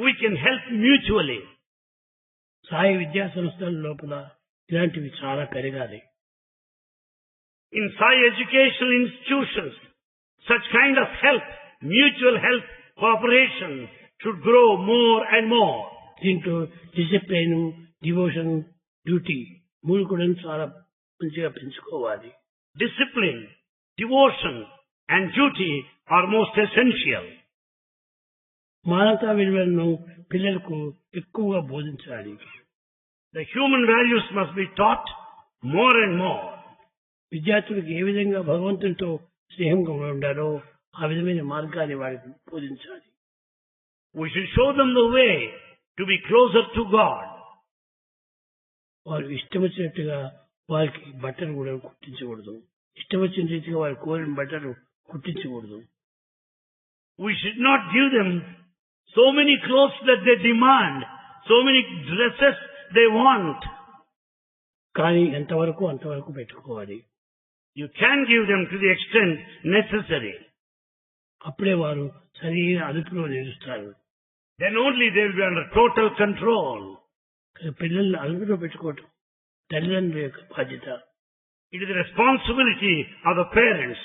We can help mutually. Sai విద్యా సంస్థల లోపల ఇలాంటివి చాలా పెరగాలి. In Sai educational institutions, such kind of help, mutual help, cooperation should grow more and more. దీంట్లో discipline, devotion, duty మూడు కూడా చాలా మంచిగా పెంచుకోవాలి. Discipline, devotion and duty are most essential. మానవతా విలువలను పిల్లలకు ఎక్కువగా బోధించాలి. The human values must be taught more and more. విద్యార్థులకు ఏ విధంగా భగవంతునితో స్నేహంగా ఉండాలో ఆ విధమైన మార్గాన్ని వారికి బోధించాలి. We should show them the way to be closer to God. వారు ఇష్టం వచ్చినట్టుగా వారికి బట్టలు కూడా కుట్టించకూడదు. ఇష్టం వచ్చిన రీతిగా వారి కోరిన బట్టలు కుట్టించకూడదు. We should not give them so many clothes that they demand, so many dresses they want. కానీ ఎంతవరకు అంతవరకు పెట్టుకోవాలి. You can give them to the extent necessary. అప్పుడే వారు సరైన అదుపులో నిలుస్తారు. Then only they will be under total control. పిల్లల్ని అదుపులో పెట్టుకోవటం తల్లిదండ్రుల యొక్క బాధ్యత. It is the responsibility of the parents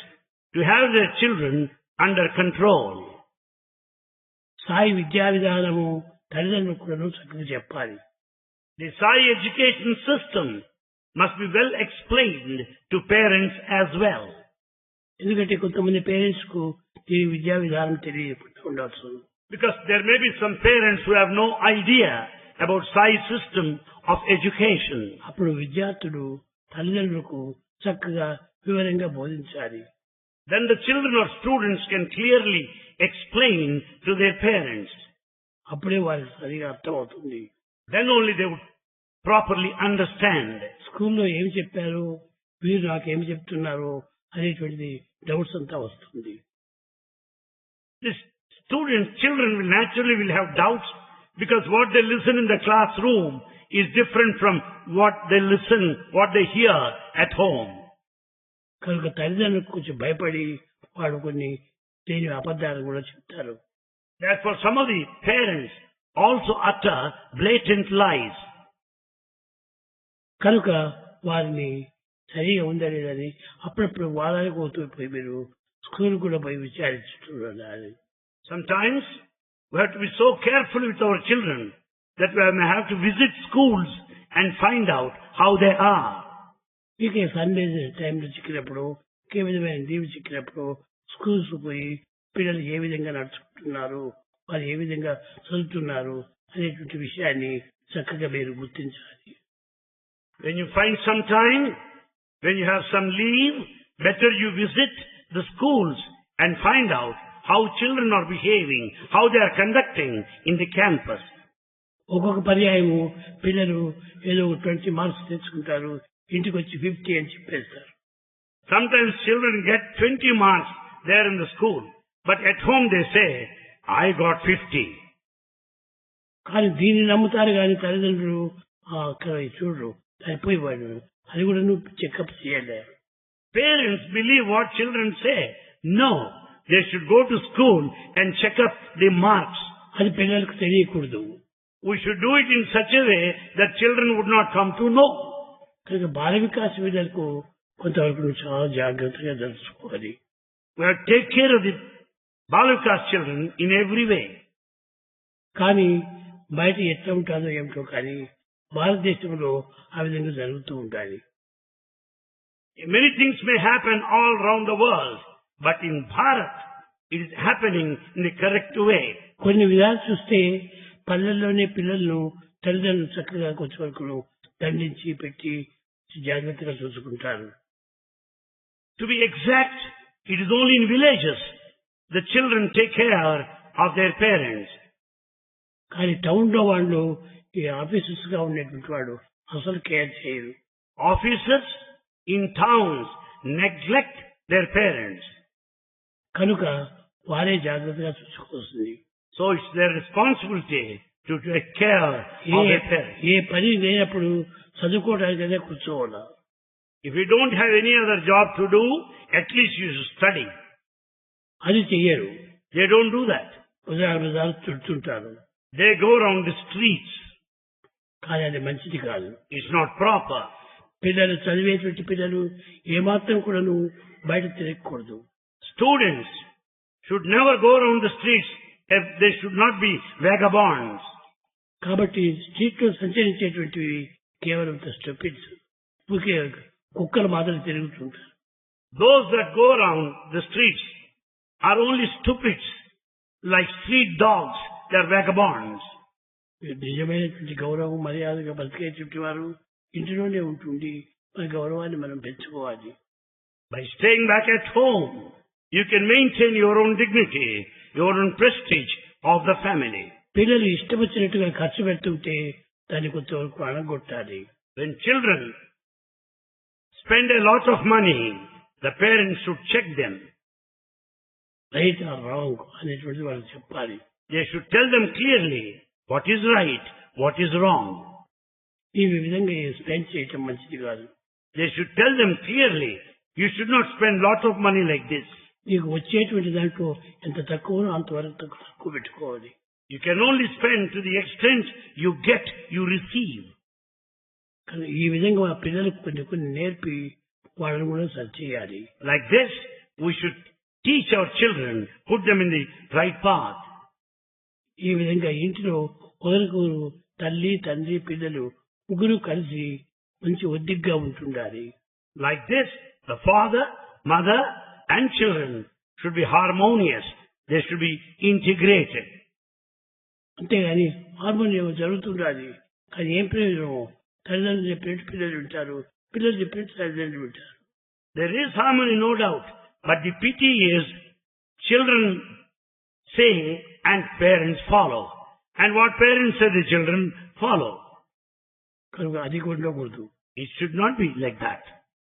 to have their children under control. Sai విద్యా విధానము తల్లిదండ్రులకు కూడా చక్కగా చెప్పాలి. The Sai education system must be well explained to parents as well. ఎందుకంటే కొంతమంది పేరెంట్స్ కు ఈ విద్యా విధానం తెలియకుండా ఉండవచ్చు. Because there may be some parents who have no idea about Sai system of education. అప్పుడు విద్యార్థులు తల్లిదండ్రులకు చక్కగా వివరంగా బోధించాలి. Then the children or students can clearly explain to their parents. అప్పుడే వారికి సరిగా అర్థమవుతుంది. Then only they would properly understand. స్కూల్లో ఏమి చెప్పారు, వీరు నాకేమి చెప్తున్నారు అనేటువంటిది డౌట్స్ అంతా వస్తుంది. The children will naturally have doubts because what they listen in the classroom is different from what they hear at home. కనుక తల్లిదండ్రులకు కొంచెం భయపడి వాడు కొన్ని లేని అబద్ధాలు కూడా చెప్తారు. Therefore, some of the parents also utter blatant lies. కనుక వారిని సరిగా ఉందా లేదని అప్పుడప్పుడు వారానికి పోయి మీరు స్కూల్ కూడా పోయి విచారించుతున్నారు. Sometimes we have to be so careful with our children that we may have to visit schools and find out how they are. ఇక సండే టైంలో చిక్కినప్పుడు ఏ విధమైన లీవ్ చిక్కినప్పుడు స్కూల్స్ పోయి పిల్లలు ఏ విధంగా నడుచుకుంటున్నారు, వారు ఏ విధంగా చదువుతున్నారు అనేటువంటి విషయాన్ని చక్కగా మీరు గుర్తించాలి. When you find some time, when you have some leave, better you visit the schools and find out how children are behaving, how they are conducting in the campus. ఒక్కొక్క పర్యాయము పిల్లలు ఏదో 20 మార్క్స్ తెచ్చుకుంటారు, ఇంటికి వచ్చి 50 అని చెప్పేస్తారు. Sometimes children get 20 marks there in the school, but at home they say, I got 50. కానీ దీన్ని నమ్ముతారు కానీ తల్లిదండ్రులు అక్కడ చూడరు, అయిపోయేవాడు అది కూడా నువ్వు చెకప్ చేయాలి. Parents believe what children say. No, they should go to school and check up the marks. అది పిల్లలకు తెలియకూడదు. We should do it in such a way that children would not come to know. కనుక బాల వికాస విద్యలకు కొంతవరకు నువ్వు చాలా జాగ్రత్తగా తెలుసుకోవాలి. We have to take care of the Balavikas children in every way. కానీ బయట ఎట్లా ఉంటుందో ఏమిటో కానీ భారతదేశంలో ఆ విధంగా జరుగుతూ ఉంటాయి. Many things may happen all around the world, but in Bharat it is happening in the correct way. కొన్ని విధాలు చూస్తే పల్లెల్లోనే పిల్లలను తల్లిదండ్రులు చక్కగా కొంచెం వరకు దండించి పెట్టి జాగ్రత్తగా చూసుకుంటారు. To be exact, it is only in villages the children take care of their parents. కానీ టౌన్ లో వాళ్ళు ఈ ఆఫీసర్స్ గా ఉండేటువంటి వాడు అసలు కేర్ చేయరు. Officers in towns neglect their parents. కనుక వారే జాగ్రత్తగా చూసుకోవాల్సింది. So it's their responsibility to take care of their parents. ఏ పని లేనప్పుడు చదువుకోవడానికైనా కూర్చోవాలా. If you don't have any other job to do, at least you should study. అది చెయ్యరు. They don't do that. ఉదాహరణ చుడుతుంటారు. They go around the streets. కానీ అది మంచిది కాదు. It's not proper. పిల్లలు చదివేటువంటి పిల్లలు ఏమాత్రం కూడా బయట తిరగకూడదు. Students should never go around the streets. They should not be vagabonds. కాబట్టి స్ట్రీట్ లో సంచరించేటువంటివి కేవలం స్టూపిడ్స్, కుక్కల మాదిరి తిరుగుతుంటారు. Those that go around the streets are only stupids, like street dogs they are vagabonds. నిజమైనటువంటి గౌరవం మర్యాదగా బతికేటువంటి వారు ఇంటిలోనే ఉంటుండి మన గౌరవాన్ని మనం పెంచుకోవాలి. By staying back at home, you can maintain your own dignity, your own prestige of the family. పిల్లలు ఇష్టం వచ్చినట్టుగా ఖర్చు పెడుతుంటే దాన్ని కొంతవరకు అణగొట్టాలి. When children spend a lot of money, the parents should check them. Right are wrong అనేటువంటిది వాళ్ళకి చెప్పాలి. They should tell them clearly what is right, what is wrong. ఈ విధంగా స్పెండ్ చేయటం మంచిది కాదు. They should tell them clearly, you should not spend lot of money like this. నీకు వచ్చేటువంటి దాంట్లో ఎంత తక్కువనో అంతవరకు తక్కువ పెట్టుకోవాలి. You can only spend to the extent you get, you receive. కానీ ఈ విధంగా మా పిల్లలకు కొన్ని నేర్పి వాళ్ళని కూడా సరిచేయాలి. Like this, we should teach our children, put them in the right path. ఈ విధంగా ఇంటిలో ఒకరికొకరు తల్లి తండ్రి పిల్లలు ముగ్గురు కలిసి మంచి ఒద్దిగ్గా ఉంటుండాలి. Like this, the father, mother and children should be harmonious. They should be integrated. అంతేగాని హార్మోనియం జరుగుతుండాలి. కానీ ఏం ప్రయోజనం? తల్లిదండ్రులు చెప్పినట్టు పిల్లలు వింటారు, పిల్లలు చెప్పినట్టు తల్లిదండ్రులు వింటారు. There is harmony, no doubt. But the pity is, children say and parents follow. And what parents say, the children follow. కనుక అది కూడా ఉండకూడదు. It should not be like that.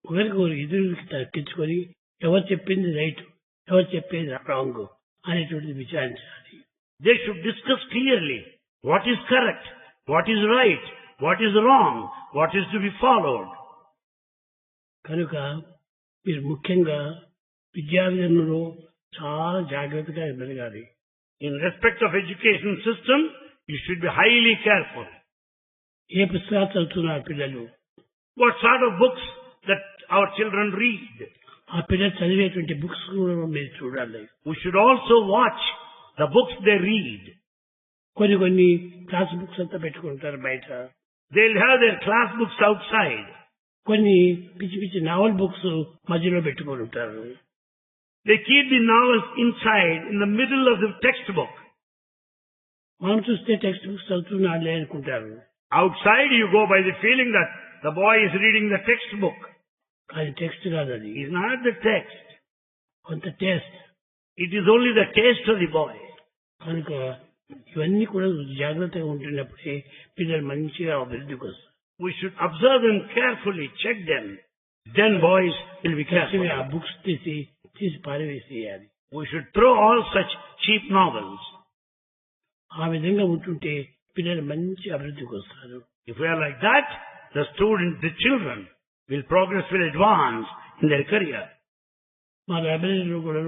ఒకరికొకరు ఎదురుకి తగ్గించుకొని ఎవరు చెప్పింది రైట్, ఎవరు చెప్పేది రాంగ్ అనేటువంటిది విచారించాలి. They should discuss clearly what is correct, what is right, what is wrong, what is to be followed. కనుక మీరు ముఖ్యంగా విద్యా విధానంలో చాలా జాగ్రత్తగా మెలగాలి. In respect of education system, you should be highly careful. ఏ పుస్తకాలు చదువుతున్నారు పిల్లలు? What sort of books that our children read? ఆ పిల్లలు చదివేటువంటి బుక్స్ కూడా మీరు చూడాలి. We should also watch the books they read. కొన్ని క్లాస్ బుక్స్ అంతా పెట్టుకుంటారు బయట. They'll have their class books outside. కొన్ని పిచ్చి పిచ్చి నావల్ బుక్స్ మధ్యలో పెట్టుకొని ఉంటారు. They keep the novels inside, in the middle of the textbook. మనం చూస్తే టెక్స్ట్ బుక్స్ చదువుతున్నాడులే అనుకుంటారు. Outside you go by the feeling that the boy is reading the textbook. కానీ టెక్స్ట్ కాదు అది. It's not the text. కొంత test. It is only the taste of the boy. కనుక ఇవన్నీ కూడా జాగ్రత్తగా ఉంటున్నప్పుడే పిల్లలు మంచిగా అభివృద్ధికి వస్తారు. We should observe them carefully, check them. Then boys will be careful. ఆ బుక్స్ తీసి పారవేసేయాలి. We should throw all such cheap novels. ఆ విధంగా ఉంటుంటే పిల్లలు మంచి అభివృద్ధికి వస్తారు. If we are like that, the students, the children will progress, will advance in their career. మా లైబ్రరీలో కూడా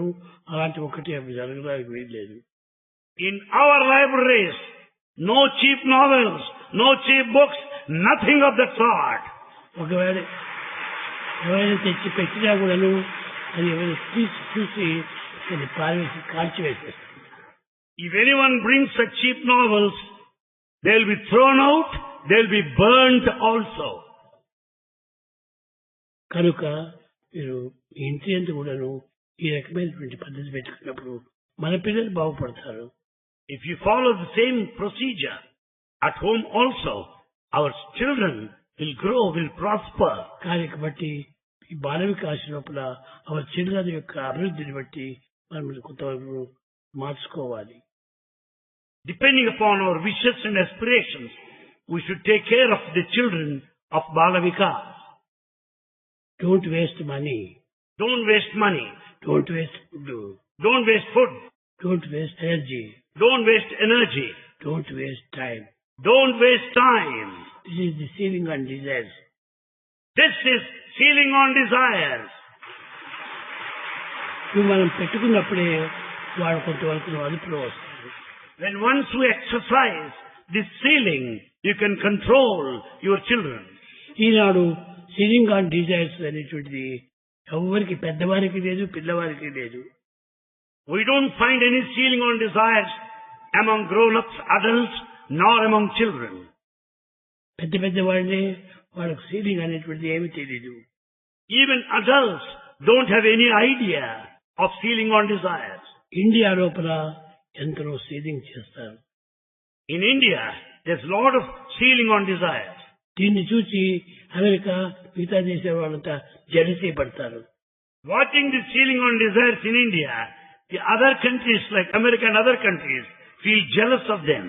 అలాంటి ఒకటి జరగడానికి వీల్లేదు. In our libraries, no cheap novels, no cheap books, nothing of that sort. ఒకవేళ ఎవరైనా తెచ్చి పెట్టినా కూడాను అది ఎవరైనా చూసి అది పారవేసి కాల్చివేసేస్తారు. If anyone brings such cheap novels, they will be thrown out, they will be burnt also. కనుక మీరు ఇంటి అంతా కూడాను ఈ రకమైనటువంటి పద్ధతి పెట్టుకున్నప్పుడు మన పిల్లలు బాగుపడతారు. If you follow the same procedure at home also, our children will grow, will prosper. కాబట్టి ఈ బాల వికాస లోపల ఆ చిల్డ్రన్ యొక్క అభివృద్ధిని బట్టి మనం కొంతవరకు మార్చుకోవాలి. Depending upon our wishes and aspirations, we should take care of the children of Bala Vikas. Don't waste money. Don't waste money. Don't waste food. Don't waste food. Don't waste energy. Don't waste energy. Don't waste time. Don't waste time. This is the sealing on desires. This is sealing on desires. ఇవి మనం పెట్టుకున్నప్పుడే వాడు కొంతవరకు అదుపులో వస్తారు. When once we exercise this sealing, you can control your children. Eenadu ceiling on desires అనేటువంటిది ఎవరికి పెద్దవారికి లేదు, పిల్లవారికి లేదు. We don't find any sealing on desires among grown-ups, adults, nor among children. పెద్ద వాళ్ళే వాళ్ళకి సీలింగ్ అనేటువంటిది ఏమీ తెలియదు. Even adults don't have any idea of sealing on desires. India లోపల ఎంతలో సీలింగ్ చేస్తారు. In India, there's a lot of stealing on desires. దీన్ని చూసి అమెరికా మిగతా దేశం వాళ్ళంతా జలసీ పడతారు. Watching the stealing on desires in India, the other countries like America and other countries feel jealous of them.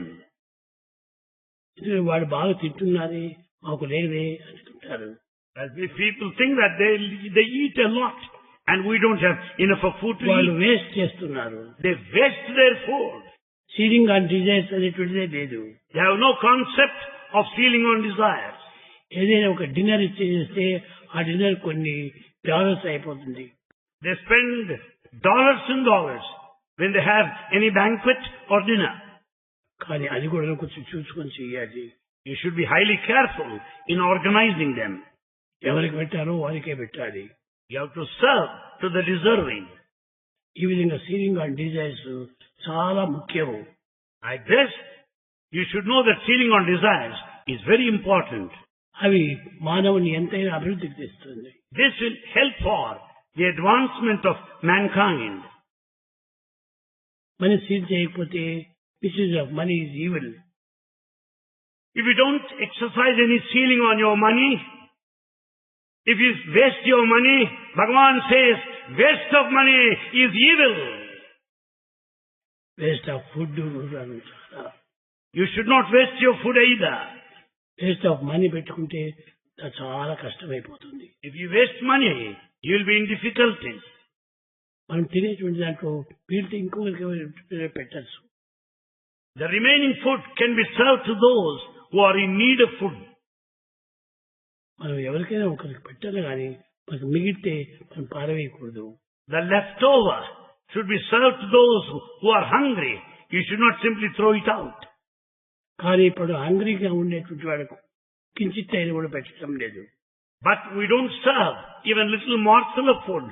వాడు బాగా తింటున్నారే మాకు లేవే అనుకుంటారు. As if people think that they eat a lot and we don't have enough of food to వాళ్ళు eat. Waste చేస్తున్నారు. They waste their food. Ceiling on desires అనేటువంటిదే లేదు. They have no concept of stealing on desires. ఏదైనా ఒక dinner ఇచ్చేస్తే ఆ dinner కొన్ని dollars అయిపోతుంది. They spend dollars and dollars when they have any banquet or dinner. కానీ అది కూడా కొంచెం చూసుకొని చెయ్యాలి. You should be highly careful in organizing them. ఎవరికి పెట్టారో వారికే పెట్టాలి. You have to serve to the deserving. ఈ విధంగా సీలింగ్ ఆన్ డిజైర్స్ చాలా ముఖ్యము. Like this, you should know that stealing on desires is very important. అవి మానవుని ఎంతైనా అభివృద్ధికి తెస్తుంది. This will help for the advancement of mankind. Money seal చేయకపోతే misuse of money is evil. If you don't exercise any stealing on your money, if you waste your money, Bhagavan says, waste of money is evil. Waste of food, You should not waste your food either. Waste of money పెట్టుకుంటే చాలా కష్టమైపోతుంది. If you waste money, you will be in difficulties. మనం తినేటువంటి దాంట్లో వీళ్ళతో ఇంకొకరికి పెట్టచ్చు. The remaining food can be served to those who are in need of food. మనం ఎవరికైనా ఒకరికి పెట్టాలి కానీ మనకు మిగిలితే మనం పారవేయకూడదు. The leftover should be served to those who are hungry. You should not simply throw it out. కానీ ఇప్పుడు హంగ్రీగా ఉండేటువంటి వాళ్ళకు కించిత్ అయినా కూడా పెట్టడం లేదు. But we don't serve even little morsel of food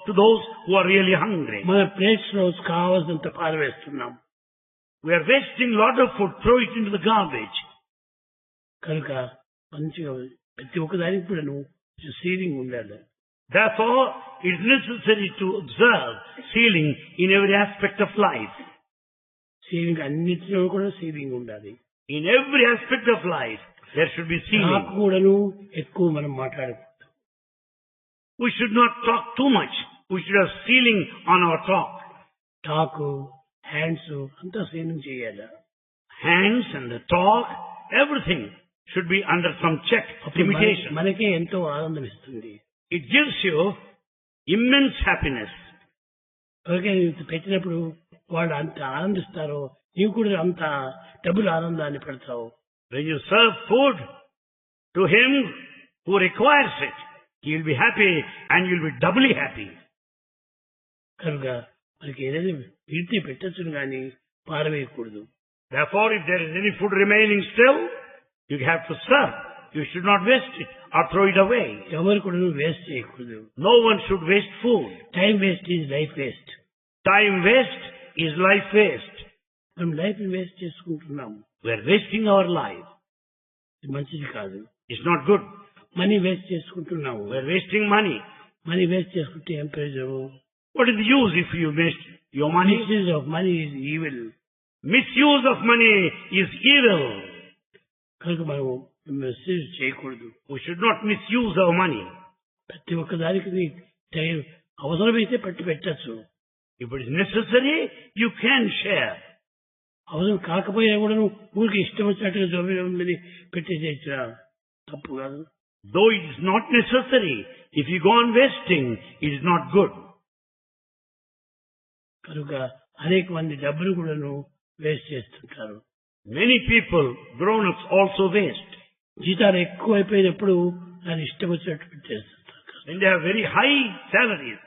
to those who are really hungry. మన ప్లేట్స్ లో కావాల్సినంత పారవేస్తున్నాం. We are wasting a lot of food, throw it into the garbage. కనుక మంచిగా ప్రతి ఒక్కదానికి కూడా సీలింగ్ ఉండాలి. Therefore, it is necessary to observe sealing in every aspect of life. Ceiling అన్నిటిలో కూడా సీలింగ్ ఉండాలి. In every aspect of life, there should be sealing. నాకు కూడాను ఎక్కువ మనం మాట్లాడకూడదు. We should not talk too much. We should have sealing on our talk. Talk, hands అంతా ceiling చేయాలి. Hands and the talk, everything should be under some check, limitation. మనకే ఎంతో ఆనందం ఇస్తుంది. It gives you immense happiness. ఎవరికైనా పెట్టినప్పుడు వాళ్ళు అంత ఆనందిస్తారో నీవు కూడా అంత డబుల్ ఆనందాన్ని పెడతావు. When you serve food to him who requires it, he will be happy and you will be doubly happy. కనుక మనకి ఏదైనా వీటిని పెట్టచ్చును కానీ పారవేయకూడదు. Therefore, if there is any food remaining still, you have to serve. You should not waste it or throw it away. ఎవరు కూడా waste చేయకూడదు. No one should waste food. Time waste is life waste. Time waste is life waste. మనం life waste చేసుకుంటున్నాము. We are wasting our life. ఇది మంచిది కాదు. It's not good. Money waste చేసుకుంటున్నాము. We are wasting money. Money waste చేసుకుంటే ఏం ప్రయోజనం? What is the use if you waste your money? Misuse of money is evil. Misuse of money is evil. కనుక మనం misuse చేయకూడదు. We should not misuse our money. ప్రతి ఒక్క దానికి అవసరమైతే పెట్టచ్చు. If it is necessary, you can share. అవసరం కాకపోయినా కూడా ఊరికి ఇష్టం వచ్చినట్టుగా జోబీ పెట్టేసేసిన తప్పు కాదు. Though it is not necessary, if you go on wasting, it is not good. కనుక అనేక మంది డబ్బులు కూడాను వేస్ట్ చేస్తుంటారు. Many people, grown-ups, also waste. జీతాలు ఎక్కువ అయిపోయినప్పుడు దాన్ని ఇష్టం వచ్చినట్టు పెట్టేస్తుంటారు. When they have very high salaries,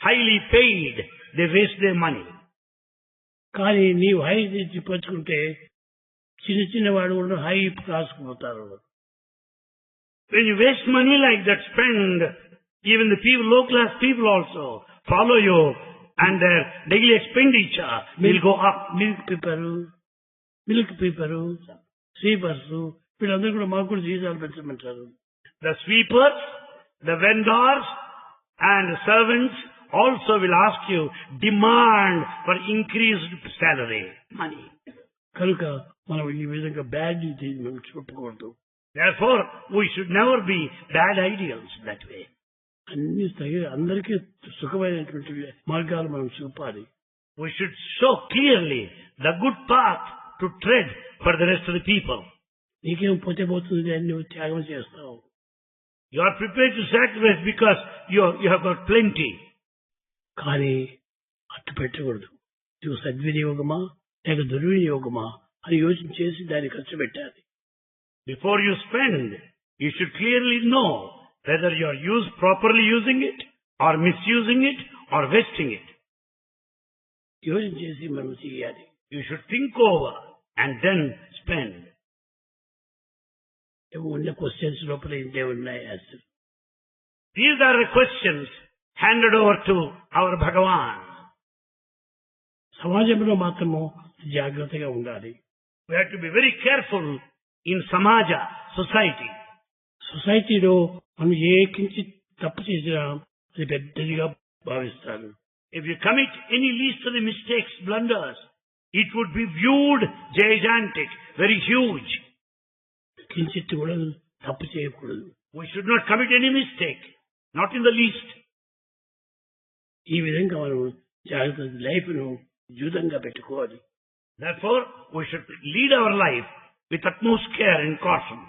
highly paid, they waste their money. కానీ నీవు హై తెచ్చి పంచుకుంటే చిన్న చిన్న వాడు కూడా high రాసుకుపోతారు. When you waste money like that, spend, even the people, low-class people also follow you and their daily expenditure will go up. Milk paper, sweepers వీళ్ళందరూ కూడా మాకు కూడా జీతాలు పెంచమంటారు. The sweepers, the vendors and the servants also will ask you, demand for increased salary, money. కనుక మనం ఈ విధంగా bad మనం చెప్పకూడదు. Therefore, we should never be bad ideals that way. అన్ని అందరికీ సుఖమైనటువంటి మార్గాలు మనం చూపాలి. We should show clearly the good path to tread for the rest of the people. నీకేం పోతుంది అని నువ్వు త్యాగం చేస్తావు. You are prepared to sacrifice because you have got plenty. కానీ అట్టు పెట్టకూడదు. ఇది సద్వినియోగమా లేక దుర్వినియోగమా అని యోచన చేసి దాన్ని ఖర్చు పెట్టాలి. Before you spend, you should clearly know whether you are properly using it or misusing it or wasting it. యోచన చేసి మనం చేయాలి. You should think over and then spend. ఉన్న క్వశ్చన్స్ లోపల ఇంతే ఉన్నాయి answer. These are the questions handed over to our Bhagavan. సమాజంలో మాత్రము జాగ్రత్తగా ఉండాలి. We have to be very careful in Samaja, society. సొసైటీలో మనం ఏ కించిత్ తప్పు చేసినా అది పెద్దదిగా భావిస్తారు. If you commit any least of the mistakes, blunders, it would be viewed gigantic, very huge. కించిత్ కూడా తప్పు చేయకూడదు. We should not commit any mistake, not in the least. ఈ విధంగా మనం జాగ్రత్త లైఫ్ ను జూదంగా పెట్టుకోవాలి. Therefore, we should lead our life with utmost care and caution.